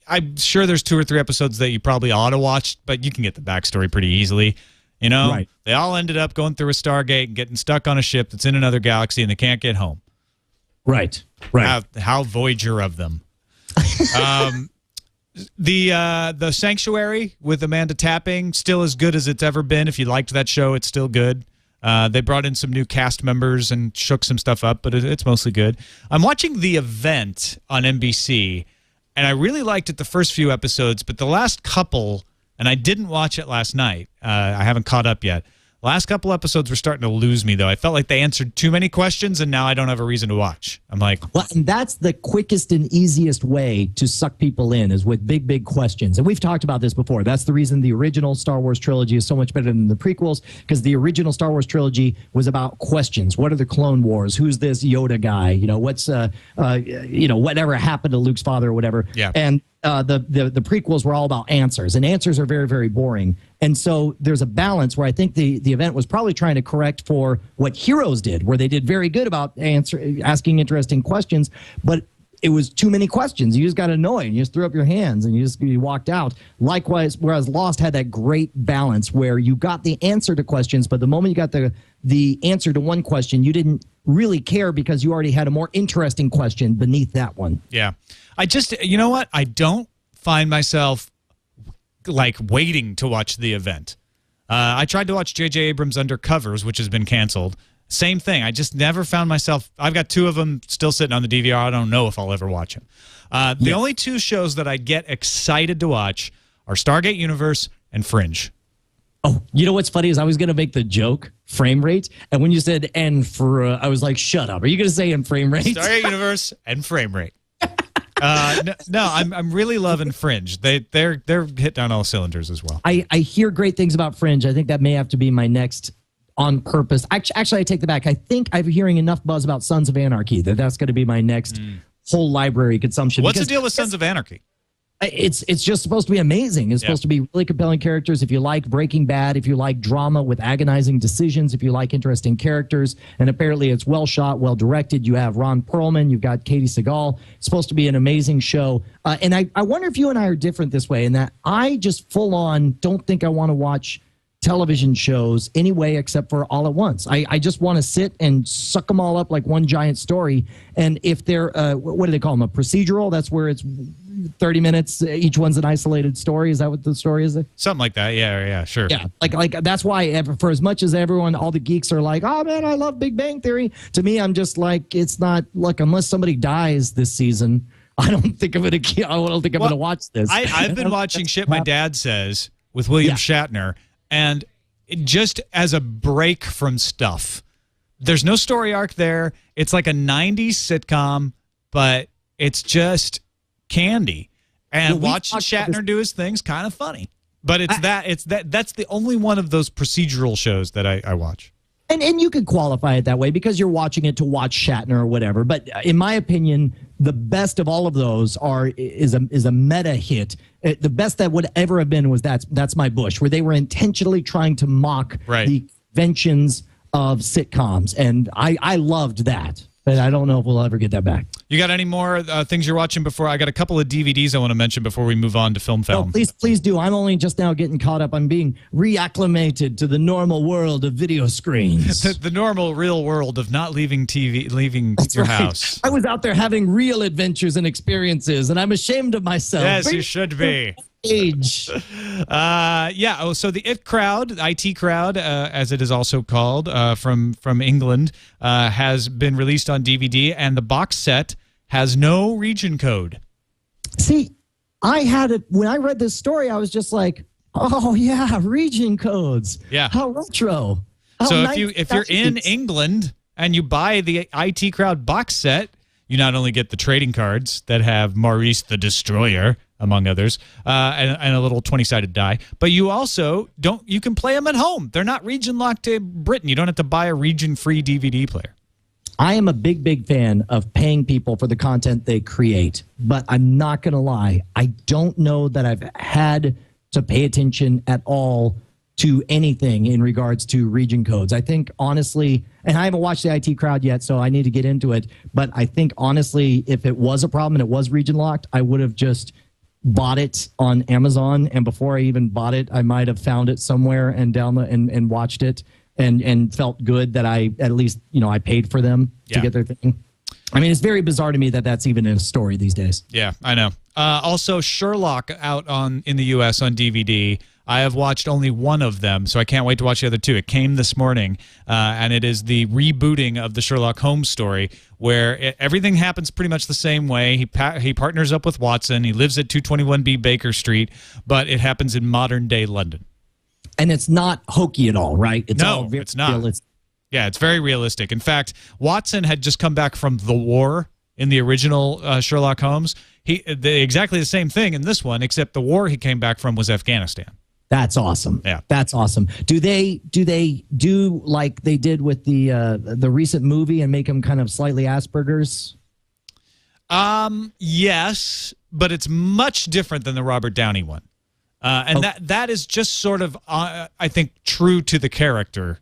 I'm sure there's 2 or 3 episodes that you probably ought to watch, but you can get the backstory pretty easily. Right. They all ended up going through a Stargate and getting stuck on a ship that's in another galaxy, and they can't get home. Right. How Voyager of them. The Sanctuary with Amanda Tapping, still as good as it's ever been. If you liked that show, it's still good. They brought in some new cast members and shook some stuff up, but it's mostly good. I'm watching The Event on NBC, and I really liked it the first few episodes, but the last couple, and I didn't watch it last night. I haven't caught up yet. Last couple episodes were starting to lose me, though. I felt like they answered too many questions, and now I don't have a reason to watch. I'm like... Well, and that's the quickest and easiest way to suck people in is with big questions. And we've talked about this before. That's the reason the original Star Wars trilogy is so much better than the prequels, because the original Star Wars trilogy was about questions. What are the Clone Wars? Who's this Yoda guy? What's, whatever happened to Luke's father or whatever. Yeah. And the prequels were all about answers, and answers are very, very boring. And so there's a balance where I think the event was probably trying to correct for what Heroes did, where they did very good about asking interesting questions, but it was too many questions. You just got annoyed. You just threw up your hands and you walked out. Likewise, whereas Lost had that great balance where you got the answer to questions, but the moment you got the answer to one question, you didn't really care because you already had a more interesting question beneath that one. Yeah. You know what? I don't find myself like waiting to watch The Event. I tried to watch J.J. Abrams' Undercovers, which has been canceled. Same thing. I just never found myself. I've got 2 of them still sitting on the DVR. I don't know if I'll ever watch them. The only 2 shows that I get excited to watch are Stargate Universe and Fringe. Oh, you know what's funny is I was going to make the joke frame rate, and when you said I was like, shut up. Are you going to say in frame rate? Stargate Universe and frame rate. No, I'm really loving Fringe. They're hitting on all cylinders as well. I hear great things about Fringe. I think that may have to be my next on purpose. Actually, I take that back. I think I'm hearing enough buzz about Sons of Anarchy that's going to be my next whole library consumption. What's the deal with Sons of Anarchy? It's just supposed to be amazing. It's supposed to be really compelling characters. If you like Breaking Bad, if you like drama with agonizing decisions, if you like interesting characters, and apparently it's well shot, well directed. You have Ron Perlman, you've got Katie Seagal. It's supposed to be an amazing show. And I wonder if you and I are different this way in that I just full on don't think I want to watch television shows anyway, except for all at once. I just want to sit and suck them all up like one giant story. And if they're, what do they call them? A procedural? That's where it's 30 minutes. Each one's an isolated story. Is that what the story is? Something like that. Yeah, sure. Yeah, like that's why for as much as everyone, all the geeks are like, oh man, I love Big Bang Theory. To me, I'm just like, it's not. Look, unless somebody dies this season, I don't think I'm gonna. I don't think I'm gonna watch this. I've been watching Shit My Dad Says with William Shatner, and just as a break from stuff. There's no story arc there. It's like a 90s sitcom, but it's just candy. And watching Shatner do his thing's kind of funny. But that's the only one of those procedural shows that I watch. And you could qualify it that way because you're watching it to watch Shatner or whatever. But in my opinion, the best of all of those is a meta hit. The best that would ever have been was That's My Bush, where they were intentionally trying to mock the conventions of sitcoms, and I loved that. But I don't know if we'll ever get that back. You got any more things you're watching before? I got a couple of DVDs I want to mention before we move on to film. No, please do. I'm only just now getting caught up. I'm being reacclimated to the normal world of video screens. the normal, real world of not leaving your house. I was out there having real adventures and experiences, and I'm ashamed of myself. Yes, you should be. Age. So the IT crowd, as it is also called, from England, has been released on DVD, and the box set has no region code. See, I had it when I read this story. I was just like, "Oh yeah, region codes. Yeah, how retro." So if you're in England and you buy the IT crowd box set, you not only get the trading cards that have Maurice the Destroyer, among others, and a little 20-sided die. But you also you can play them at home. They're not region locked to Britain. You don't have to buy a region-free DVD player. I am a big fan of paying people for the content they create, but I'm not going to lie. I don't know that I've had to pay attention at all to anything in regards to region codes. I think, honestly, and I haven't watched the IT crowd yet, so I need to get into it, but I think, honestly, if it was a problem and it was region locked, I would have just bought it on Amazon, and before I even bought it, I might have found it somewhere and and watched it and felt good that I at least I paid for them to get their thing. I mean, it's very bizarre to me that that's even in a story these days. Yeah, I know. Also, Sherlock out in the U.S. on DVD. I have watched only one of them, so I can't wait to watch the other two. It came this morning, and it is the rebooting of the Sherlock Holmes story, where everything happens pretty much the same way. He partners up with Watson. He lives at 221B Baker Street, but it happens in modern-day London. And it's not hokey at all, right? It's not. Realistic. Yeah, it's very realistic. In fact, Watson had just come back from the war in the original Sherlock Holmes. Exactly the same thing in this one, except the war he came back from was Afghanistan. That's awesome. Yeah, that's awesome. Do they do like they did with the recent movie and make him kind of slightly Asperger's? Yes, but it's much different than the Robert Downey one, and that is just sort of I think true to the character.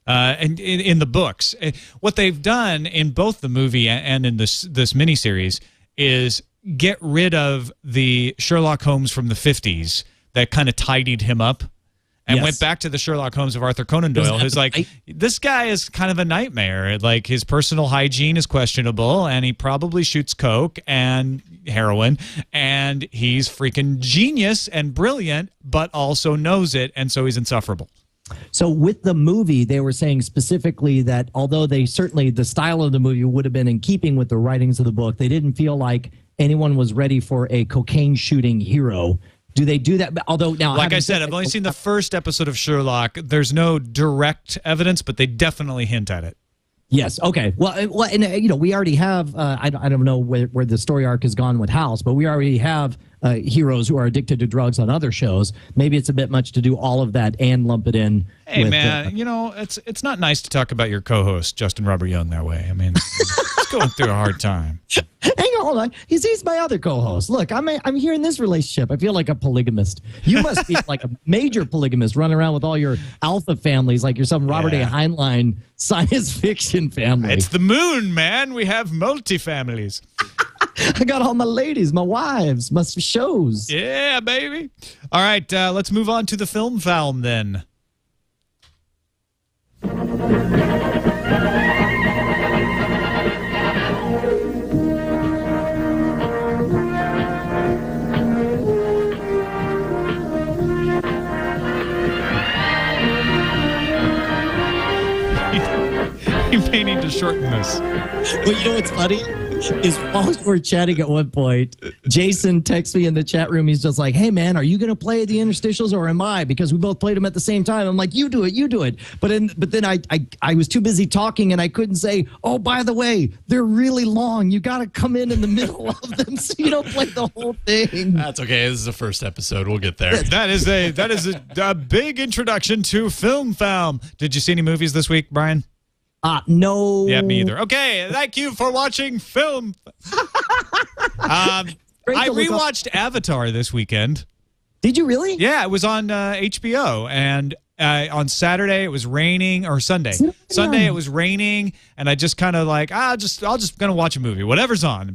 And in the books, what they've done in both the movie and in this miniseries is get rid of the Sherlock Holmes from the 50s that kind of tidied him up and went back to the Sherlock Holmes of Arthur Conan Doyle, who's like, this guy is kind of a nightmare. Like, his personal hygiene is questionable, and he probably shoots coke and heroin, and he's freaking genius and brilliant, but also knows it, and so he's insufferable. So with the movie, they were saying specifically that although the style of the movie would have been in keeping with the writings of the book, they didn't feel like anyone was ready for a cocaine shooting hero. Do they do that? Although now, like I said, I've only seen the first episode of Sherlock. There's no direct evidence, but they definitely hint at it. Yes. Okay. Well, and we already have. I don't know where the story arc has gone with House, but we already have heroes who are addicted to drugs on other shows. Maybe it's a bit much to do all of that and lump it in. Hey, man, it's not nice to talk about your co-host Justin Robert Young that way. I mean, he's going through a hard time. Hang on, hold on. He's my other co-host. Look, I'm here in this relationship. I feel like a polygamist. You must be like a major polygamist, running around with all your alpha families, like you're some Robert A. Heinlein science fiction family. It's the moon, man. We have multi-families. I got all my ladies, my wives, my shows. Yeah, baby. All right, let's move on to the film found then. to shorten this. Well, you know what's funny? Is while we're chatting at one point, Jason texts me in the chat room. He's just like, hey, man, are you going to play the interstitials or am I? Because we both played them at the same time. I'm like, you do it. But then I was too busy talking and I couldn't say, oh, by the way, they're really long. You got to come in the middle of them so you don't play the whole thing. That's okay. This is the first episode. We'll get there. That is a big introduction to Film Found. Did you see any movies this week, Brian? No. Yeah, me either. Okay, thank you for watching Film. I rewatched Avatar this weekend. Did you really? Yeah, it was on HBO, and on Saturday it was raining, or Sunday. Sunday it was raining, and I just kind of like, I'll just gonna watch a movie, whatever's on.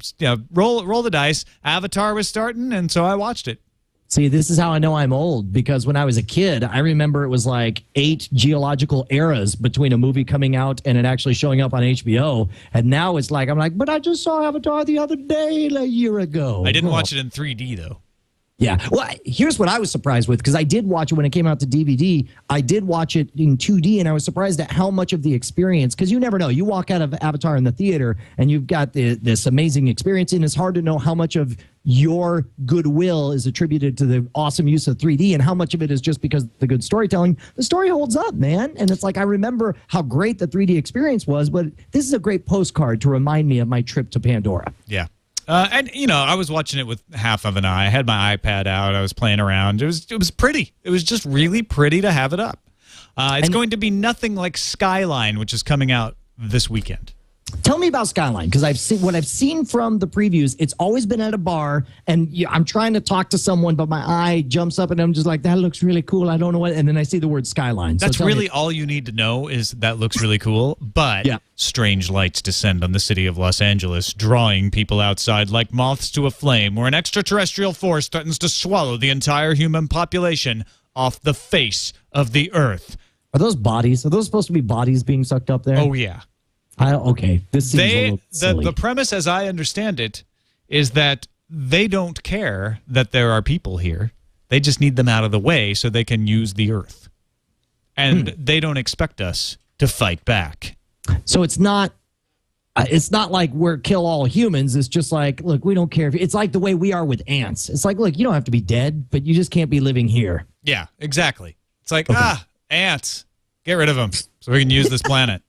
Roll the dice. Avatar was starting, and so I watched it. See, this is how I know I'm old, because when I was a kid, I remember it was like 8 geological eras between a movie coming out and it actually showing up on HBO. And now it's like, I'm like, but I just saw Avatar the other day, a year ago. I didn't watch it in 3D, though. Yeah. Well, here's what I was surprised with, because I did watch it when it came out to DVD. I did watch it in 2D, and I was surprised at how much of the experience, because you never know. You walk out of Avatar in the theater, and you've got this amazing experience, and it's hard to know how much of your goodwill is attributed to the awesome use of 3D and how much of it is just because of the good storytelling. The story holds up, man. And it's like, I remember how great the 3D experience was, but this is a great postcard to remind me of my trip to Pandora. Yeah. And, I was watching it with half of an eye. I had my iPad out. I was playing around. It was pretty. It was just really pretty to have it up. It's going to be nothing like Skyline, which is coming out this weekend. Tell me about Skyline, because I've seen from the previews. It's always been at a bar, and I'm trying to talk to someone, but my eye jumps up, and I'm just like, that looks really cool. I don't know what, and then I see the word Skyline. That's really all you need to know is that looks really cool, but strange lights descend on the city of Los Angeles, drawing people outside like moths to a flame, where an extraterrestrial force threatens to swallow the entire human population off the face of the earth. Are those bodies? Are those supposed to be bodies being sucked up there? Oh, yeah. Okay, this seems a little silly. The premise, as I understand it, is that they don't care that there are people here. They just need them out of the way so they can use the earth. And they don't expect us to fight back. So it's not like we're kill all humans. It's just like, look, we don't care. It's like the way we are with ants. It's like, look, you don't have to be dead, but you just can't be living here. Yeah, exactly. It's like, ants, get rid of them so we can use this planet.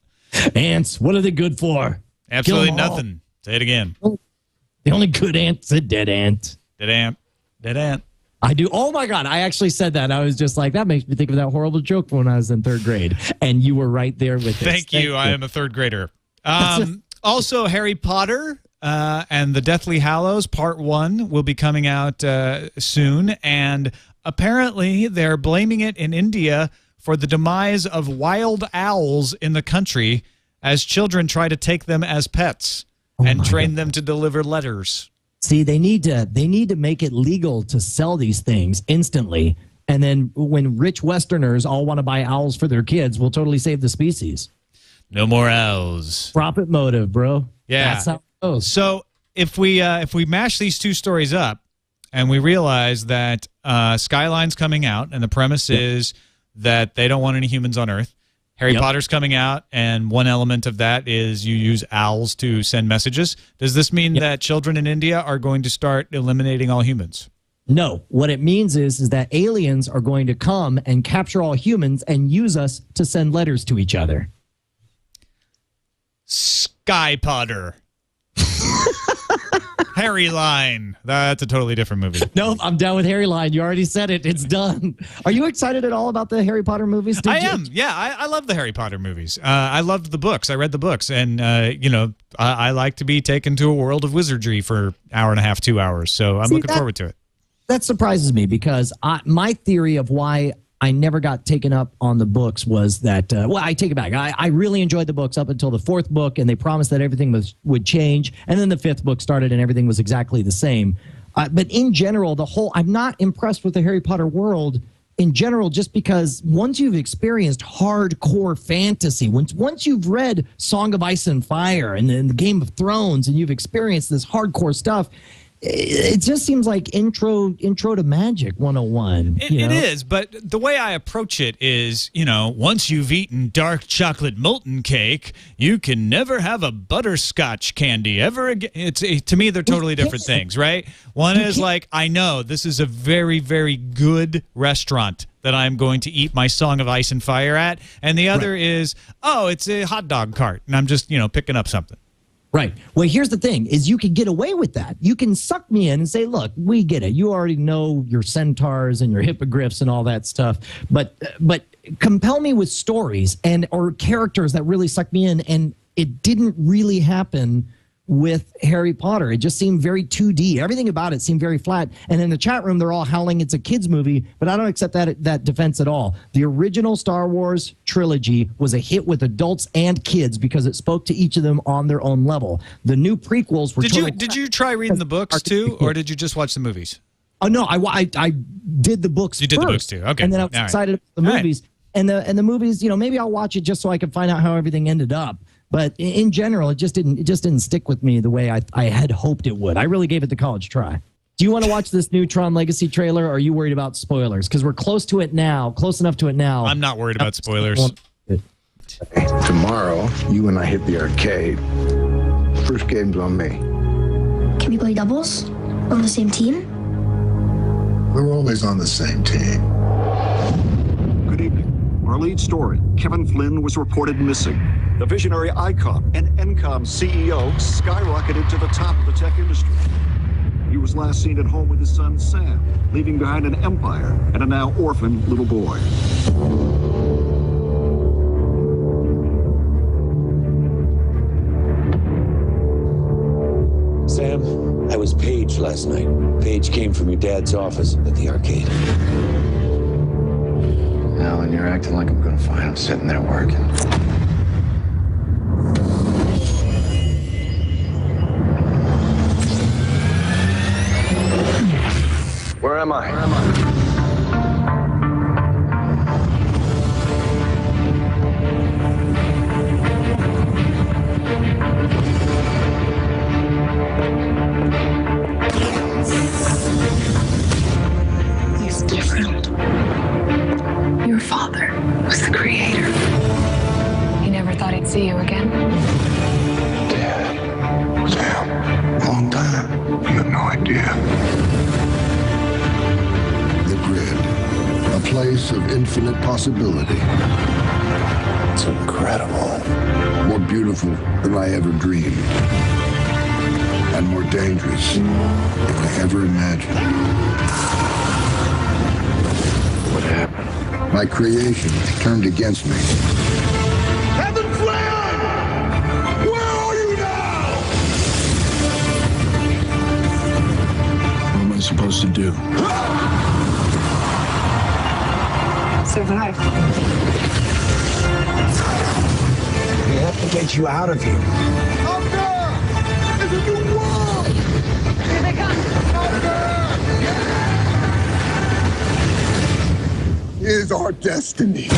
Ants, what are they good for? Absolutely nothing. Say it again. The only good ant's a dead ant. Dead ant. Dead ant. I do. Oh, my God. I actually said that. I was just like, that makes me think of that horrible joke from when I was in 3rd grade. And you were right there with it. Thank you. I am a 3rd grader. Also, Harry Potter and the Deathly Hallows Part 1 will be coming out soon. And apparently they're blaming it in India for the demise of wild owls in the country as children try to take them as pets and train them to deliver letters. See, they need to make it legal to sell these things instantly. And then when rich Westerners all want to buy owls for their kids, we'll totally save the species. No more owls. Profit motive, bro. Yeah. That's how it goes. So if we mash these two stories up and we realize that Skyline's coming out and the premise is that they don't want any humans on Earth. Harry Potter's coming out, and one element of that is you use owls to send messages. Does this mean that children in India are going to start eliminating all humans? No. What it means is that aliens are going to come and capture all humans and use us to send letters to each other. Sky Potter. Harry Line. That's a totally different movie. Nope, I'm down with Harry Line. You already said it. It's done. Are you excited at all about the Harry Potter movies? I am. Yeah, I love the Harry Potter movies. I loved the books. I read the books. And, I like to be taken to a world of wizardry for an hour and a half, 2 hours. So I'm looking forward to it. That surprises me because my theory of why I never got taken up on the books was that, I take it back. I really enjoyed the books up until the 4th book, and they promised that everything would change. And then the 5th book started, and everything was exactly the same. But in general, I'm not impressed with the Harry Potter world in general, just because once you've experienced hardcore fantasy, once you've read Song of Ice and Fire and then the Game of Thrones, and you've experienced this hardcore stuff, it just seems like intro to magic 101. It is, but the way I approach it is, once you've eaten dark chocolate molten cake, you can never have a butterscotch candy ever again. To me, they're totally different things, right? One is like, I know this is a very, very good restaurant that I'm going to eat my Song of Ice and Fire at, and the other is, it's a hot dog cart, and I'm just, picking up something. Right. Well, here's the thing is you can get away with that. You can suck me in and say, look, we get it. You already know your centaurs and your hippogriffs and all that stuff. But compel me with stories or characters that really suck me in. And it didn't really happen with Harry Potter. It just seemed very 2D. Everything about it seemed very flat. And in the chat room, they're all howling it's a kid's movie, but I don't accept that defense at all. The original Star Wars trilogy was a hit with adults and kids because it spoke to each of them on their own level. The new prequels were Did you try reading the books too, or did you just watch the movies? Oh no, I did the books You did the books too. Okay. And then I was excited about the movies. And the movies, maybe I'll watch it just so I can find out how everything ended up. But in general, it just didn't stick with me the way I had hoped it would. I really gave it the college try. Do you want to watch this new Tron Legacy trailer, or are you worried about spoilers? Because we're close enough to it now. I'm not worried about spoilers. Tomorrow, you and I hit the arcade. First game's on me. Can we play doubles? On the same team? We're always on the same team. Good evening. Our lead story, Kevin Flynn was reported missing. The visionary ICOM and ENCOM CEO skyrocketed to the top of the tech industry. He was last seen at home with his son Sam, leaving behind an empire and a now orphaned little boy. Sam, I was paged last night. Page came from your dad's office at the arcade. Alan, you're acting like I'm gonna find him sitting there working. Where am I? He's different. Your father was the creator. He never thought he'd see you again. Dad. Sam. Long time. You have no idea. The Grid. A place of infinite possibility. It's incredible. More beautiful than I ever dreamed. And more dangerous than I ever imagined. What happened? My creation turned against me. Kevin Flynn! Where are you now? What am I supposed to do? Survive. We have to get you out of here. Out there! It's a new world! Here they come. Out there! Is our destiny.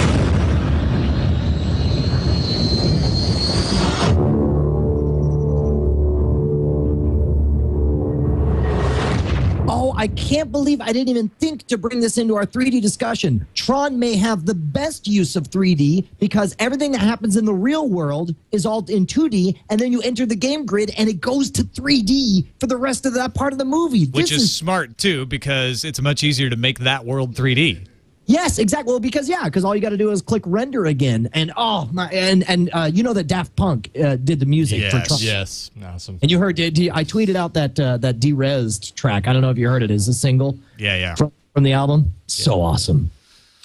Oh, I can't believe I didn't even think to bring this into our 3D discussion. Tron may have the best use of 3D because everything that happens in the real world is all in 2D, and then you enter the game grid and it goes to 3D for the rest of that part of the movie. Which is smart, too, because it's much easier to make that world 3D. Yes, exactly. Well, because all you got to do is click render again, and you know that Daft Punk did the music for Tron. Yes, awesome. And you heard? I tweeted out that Derezed track. I don't know if you heard it. It's a single. Yeah. From the album. So awesome.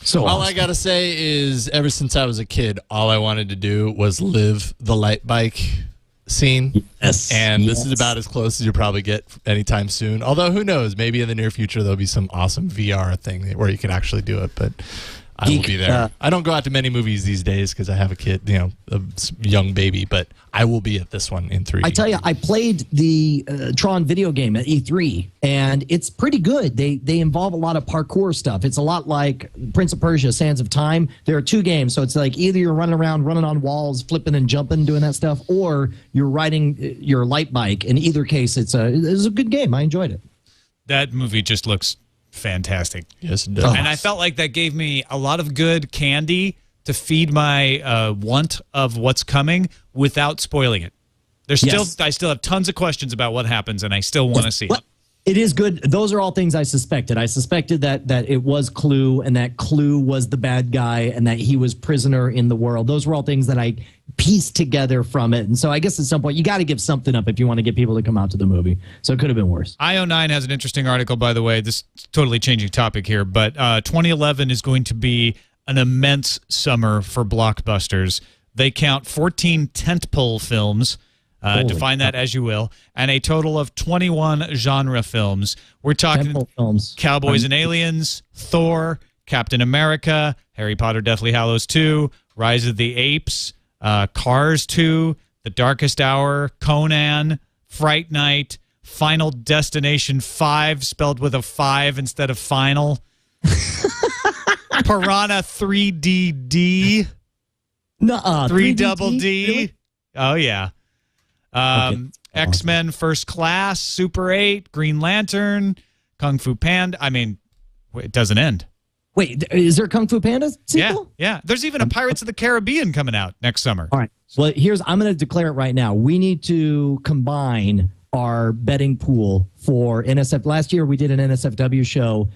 So all awesome. I gotta say is, ever since I was a kid, all I wanted to do was live the light bike scene. Yes. And this is about as close as you'll probably get anytime soon. Although, who knows? Maybe in the near future, there'll be some awesome VR thing where you can actually do it. But I will be there. I don't go out to many movies these days because I have a kid, a young baby, but I will be at this one in 3D. I tell you, I played the Tron video game at E3, and it's pretty good. They involve a lot of parkour stuff. It's a lot like Prince of Persia, Sands of Time. There are 2 games, so it's like either you're running around, running on walls, flipping and jumping, doing that stuff, or you're riding your light bike. In either case, it's a good game. I enjoyed it. That movie just looks fantastic. Yes, it does. And I felt like that gave me a lot of good candy to feed my want of what's coming without spoiling it. I still have tons of questions about what happens, and I still want to see it. It is good. Those are all things I suspected. I suspected that it was Clue, and that Clue was the bad guy, and that he was prisoner in the world. Those were all things that I pieced together from it. And so I guess at some point, you got to give something up if you want to get people to come out to the movie. So it could have been worse. IO9 has an interesting article, by the way. This is totally changing topic here, but 2011 is going to be an immense summer for blockbusters. They count 14 tentpole films. Define that as you will, and a total of 21 genre films. We're talking films. Cowboys and Aliens, Thor, Captain America, Harry Potter Deathly Hallows 2, Rise of the Apes, Cars 2, The Darkest Hour, Conan, Fright Night, Final Destination 5, spelled with a 5 instead of final, Piranha 3DD, 3 double D. Really? Oh, yeah. X-Men First Class, Super 8, Green Lantern, Kung Fu Panda. I mean, it doesn't end. Wait, is there a Kung Fu Panda sequel? Yeah. There's even a Pirates of the Caribbean coming out next summer. All right. Well, I'm going to declare it right now. We need to combine our betting pool for NSF. Last year, we did an NSFW show,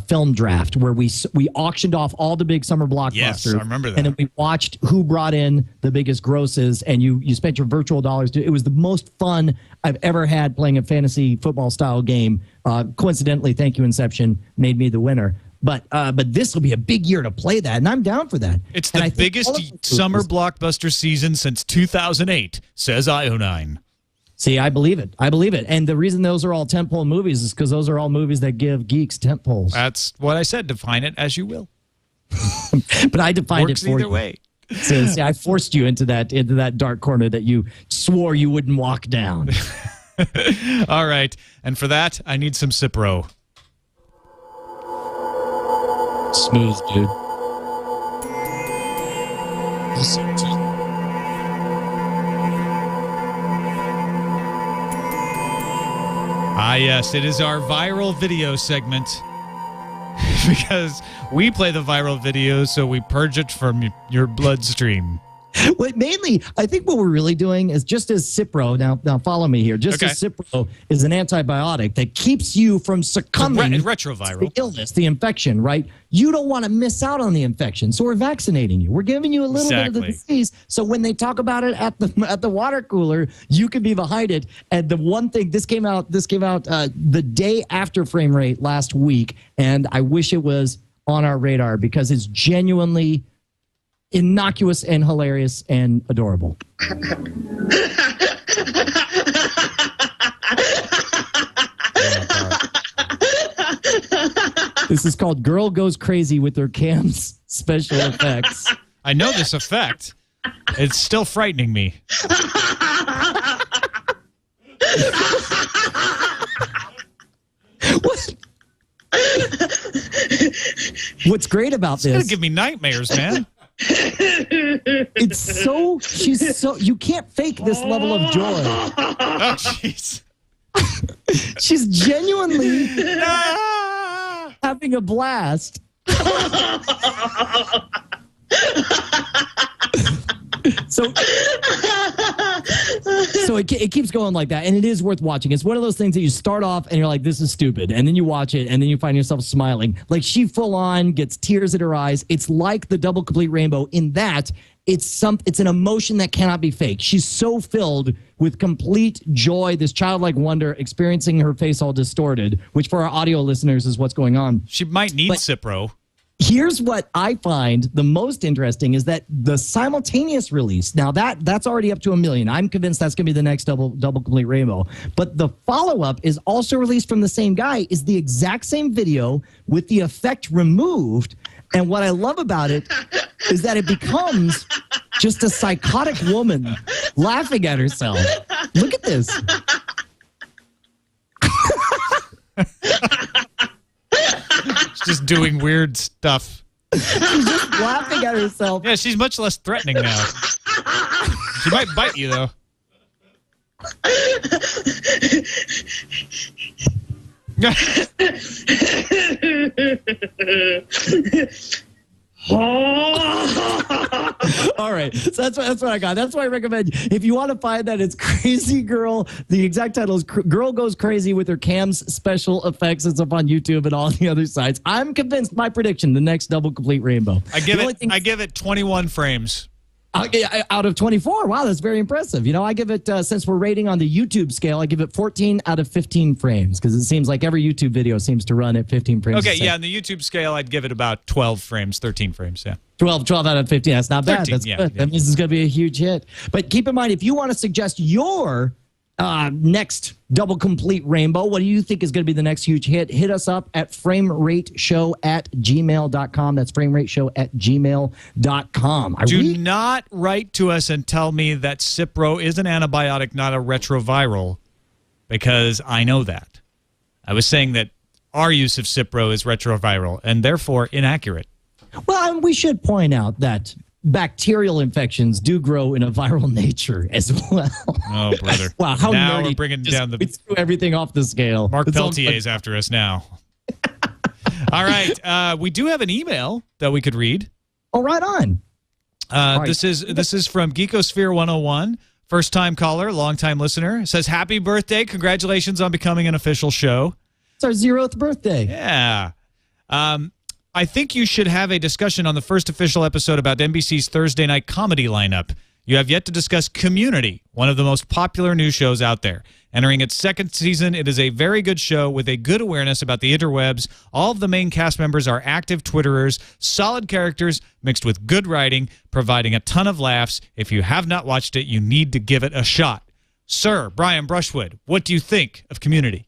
film draft, where we auctioned off all the big summer blockbusters. Yes, I remember that. And then we watched who brought in the biggest grosses, and you spent your virtual dollars. It was the most fun I've ever had playing a fantasy football style game. Coincidentally, thank you, Inception, made me the winner. But this will be a big year to play that, and I'm down for that. It's the biggest summer blockbuster season since 2008, says IO9. See, I believe it. And the reason those are all tentpole movies is because those are all movies that give geeks tentpoles. That's what I said. Define it as you will. But I defined Works it for either you. way. So, see, I forced you into that dark corner that you swore you wouldn't walk down. All right. And for that, I need some Cipro. Smooth, dude. Yes, it is our viral video segment because we play the viral videos, so we purge it from your bloodstream. Well, mainly, I think what we're really doing is just as Cipro, now follow me here, as Cipro is an antibiotic that keeps you from succumbing to the illness, the infection, right? You don't want to miss out on the infection, so we're vaccinating you. We're giving you a little bit of the disease, so when they talk about it at the water cooler, you can be behind it. And the one thing, this came out the day after Frame Rate last week, and I wish it was on our radar because it's genuinely innocuous and hilarious and adorable. This is called Girl Goes Crazy with Her Cam's Special Effects. I know this effect. It's still frightening me. What's great about It's this? gonna give me nightmares, man. She's so you can't fake this level of joy. Oh, jeez. She's genuinely having a blast. So it keeps going like that, and it is worth watching. It's one of those things that you start off and you're like, this is stupid, and then you watch it and then you find yourself smiling. Like, she full on gets tears in her eyes. It's like the Double Complete Rainbow in that it's an emotion that cannot be faked. She's so filled with complete joy, this childlike wonder, experiencing her face all distorted, which for our audio listeners is what's going on. She might need Cipro. Here's what I find the most interesting is that the simultaneous release, now that's already up to 1 million. I'm convinced that's going to be the next double complete rainbow. But the follow-up is also released from the same guy, is the exact same video with the effect removed. And what I love about it is that it becomes just a psychotic woman laughing at herself. Look at this. She's just doing weird stuff. She's just laughing at herself. Yeah, she's much less threatening now. She might bite you, though. All right, so that's what I got. That's why I recommend, if you want to find that, it's Crazy Girl. The exact title is Girl Goes Crazy with Her Cam's Special Effects. It's up on YouTube and all the other sites. I'm convinced, my prediction, the next double complete rainbow. I give it 21 frames. Out of 24. Wow, that's very impressive. You know, I give it, since we're rating on the YouTube scale, I give it 14 out of 15 frames because it seems like every YouTube video seems to run at 15 frames. Okay, yeah, on the YouTube scale, I'd give it about 12 frames, 13 frames, yeah. 12 out of 15. That's not bad. 13, That's yeah, good. yeah. That means it's going to be a huge hit. But keep in mind, if you want to suggest your next double complete rainbow, what do you think is going to be the next huge hit? Hit us up at framerateshow@gmail.com. That's framerateshow@gmail.com. Do not write to us and tell me that Cipro is an antibiotic, not a retroviral, because I know that. I was saying that our use of Cipro is retroviral and therefore inaccurate. Well, and we should point out that bacterial infections do grow in a viral nature as well. Oh, brother. Wow, how now nerdy. we're bringing down the... We threw everything off the scale. Mark Peltier's after us now. All right. We do have an email that we could read. Oh, right on. This is from Geekosphere 101. First-time caller, long-time listener. It says, happy birthday. Congratulations on becoming an official show. It's our 0th birthday. Yeah. I think you should have a discussion on the first official episode about NBC's Thursday night comedy lineup. You have yet to discuss Community, one of the most popular new shows out there. Entering its 2nd season, it is a very good show with a good awareness about the interwebs. All of the main cast members are active Twitterers, solid characters mixed with good writing, providing a ton of laughs. If you have not watched it, you need to give it a shot. Sir, Brian Brushwood, what do you think of Community?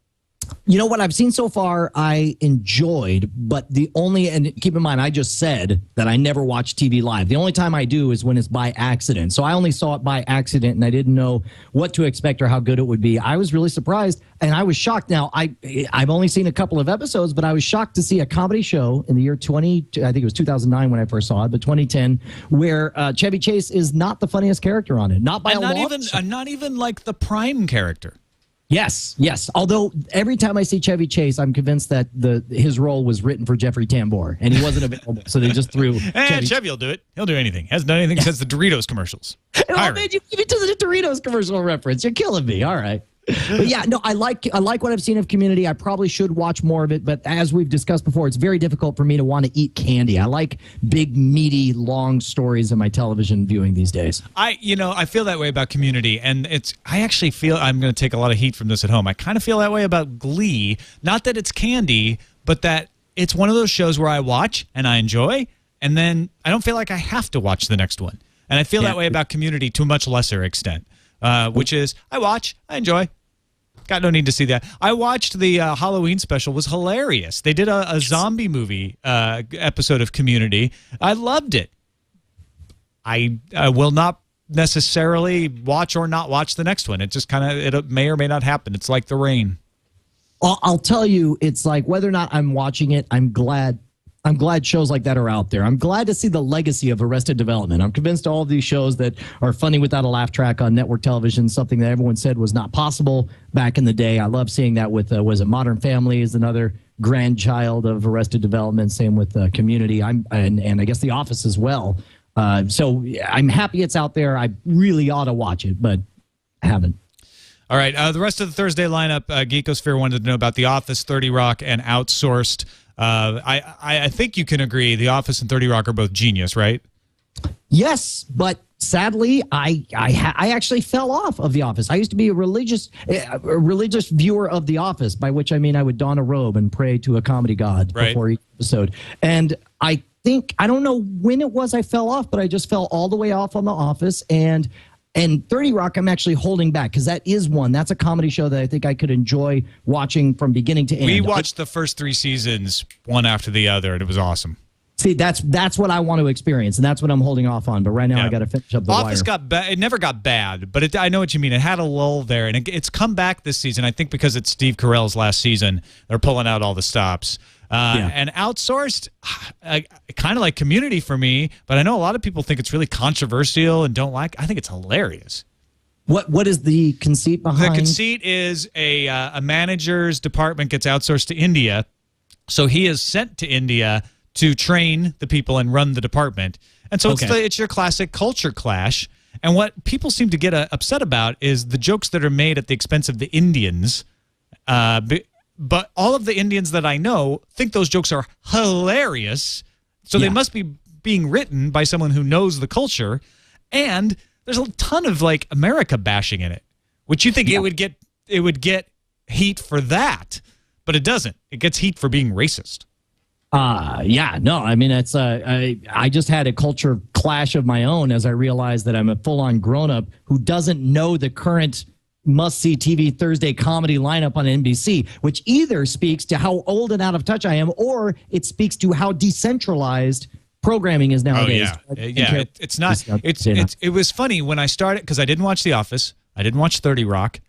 You know what I've seen so far, I enjoyed, but and keep in mind, I just said that I never watch TV live. The only time I do is when it's by accident. So I only saw it by accident and I didn't know what to expect or how good it would be. I was really surprised and I was shocked. Now, I've only seen a couple of episodes, but I was shocked to see a comedy show in the year I think it was 2009 when I first saw it, but 2010, where Chevy Chase is not the funniest character on it. Not by a long shot. Not even like the prime character. Yes. Although every time I see Chevy Chase, I'm convinced that his role was written for Jeffrey Tambor, and he wasn't available, so they just threw. Chevy will do it. He'll do anything. Hasn't done anything since the Doritos commercials. Oh man, you give it to the Doritos commercial reference. You're killing me. All right. But yeah, no, I like what I've seen of Community. I probably should watch more of it, but as we've discussed before, it's very difficult for me to want to eat candy. I like big, meaty, long stories in my television viewing these days. I feel that way about Community, and I actually feel I'm going to take a lot of heat from this at home. I kind of feel that way about Glee. Not that it's candy, but that it's one of those shows where I watch and I enjoy, and then I don't feel like I have to watch the next one. And I feel that way about Community to a much lesser extent, which is I watch, I enjoy. Got no need to see that. I watched the Halloween special. It was hilarious. They did a zombie movie episode of Community. I loved it. I will not necessarily watch or not watch the next one. It just it may or may not happen. It's like the rain. I'll tell you, it's like whether or not I'm watching it, I'm glad shows like that are out there. I'm glad to see the legacy of Arrested Development. I'm convinced all of these shows that are funny without a laugh track on network television, something that everyone said was not possible back in the day. I love seeing that with, was it Modern Family is another grandchild of Arrested Development. Same with Community. And I guess The Office as well. So I'm happy it's out there. I really ought to watch it, but I haven't. All right. The rest of the Thursday lineup, Geekosphere wanted to know about The Office, 30 Rock, and Outsourced. I think you can agree The Office and 30 Rock are both genius, right? Yes, but sadly, I actually fell off of The Office. I used to be a religious viewer of The Office, by which I mean I would don a robe and pray to a comedy god before each episode. And I don't know when it was I fell off, but I just fell all the way off on The Office. And 30 Rock, I'm actually holding back because that's a comedy show that I think I could enjoy watching from beginning to end. We watched the first 3 seasons one after the other, and it was awesome. See, that's what I want to experience, and that's what I'm holding off on. But right now, I got to finish up The Office Wire. It never got bad, but I know what you mean. It had a lull there, and it's come back this season. I think because it's Steve Carell's last season, they're pulling out all the stops. And outsourced, kind of like Community for me, but I know a lot of people think it's really controversial and don't like. I think it's hilarious. What is the conceit behind? The conceit is a manager's department gets outsourced to India, so he is sent to India to train the people and run the department. And so it's your classic culture clash. And what people seem to get upset about is the jokes that are made at the expense of the Indians. But all of the Indians that I know think those jokes are hilarious. So they must be being written by someone who knows the culture. And there's a ton of like America bashing in it, which you think it would get heat for that, but it doesn't. It gets heat for being racist. I mean, it's I just had a culture clash of my own as I realized that I'm a full-on grown-up who doesn't know the current must-see TV Thursday comedy lineup on NBC, which either speaks to how old and out of touch I am, or it speaks to how decentralized programming is nowadays. It's not. It was funny when I started because I didn't watch The Office. I didn't watch 30 Rock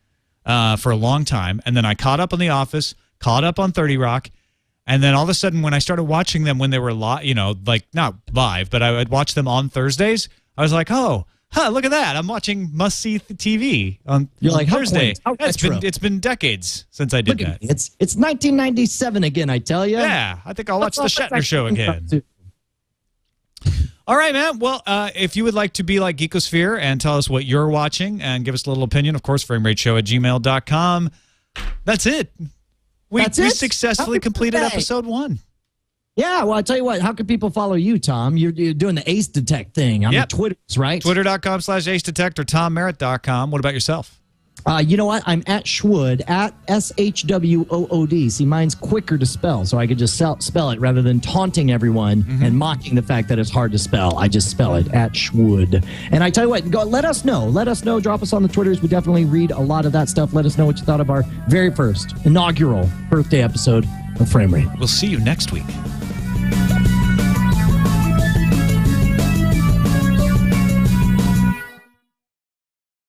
for a long time, and then I caught up on The Office, caught up on 30 Rock. And then all of a sudden, when I started watching them when they were live, like not live, but I would watch them on Thursdays, I was like, look at that. I'm watching must-see TV on Thursday. It's been decades since I did that. It's 1997 again, I tell you. Yeah, I think I'll watch the Shatner Show again. All right, man. Well, if you would like to be like Geekosphere and tell us what you're watching and give us a little opinion, of course, framerateshow@gmail.com. That's it. We successfully completed episode 1. Yeah, well, I'll tell you what. How can people follow you, Tom? You're doing the Ace Detect thing on the Twitters, right? Twitter.com/AceDetect or TomMerritt.com. What about yourself? You know what? I'm at Schwood, at SHWOOD. See, mine's quicker to spell, so I could just spell it rather than taunting everyone and mocking the fact that it's hard to spell. I just spell it, at Schwood. And I tell you what, go let us know. Let us know. Drop us on the Twitters. We definitely read a lot of that stuff. Let us know what you thought of our very first inaugural birthday episode of Frame Rate. We'll see you next week.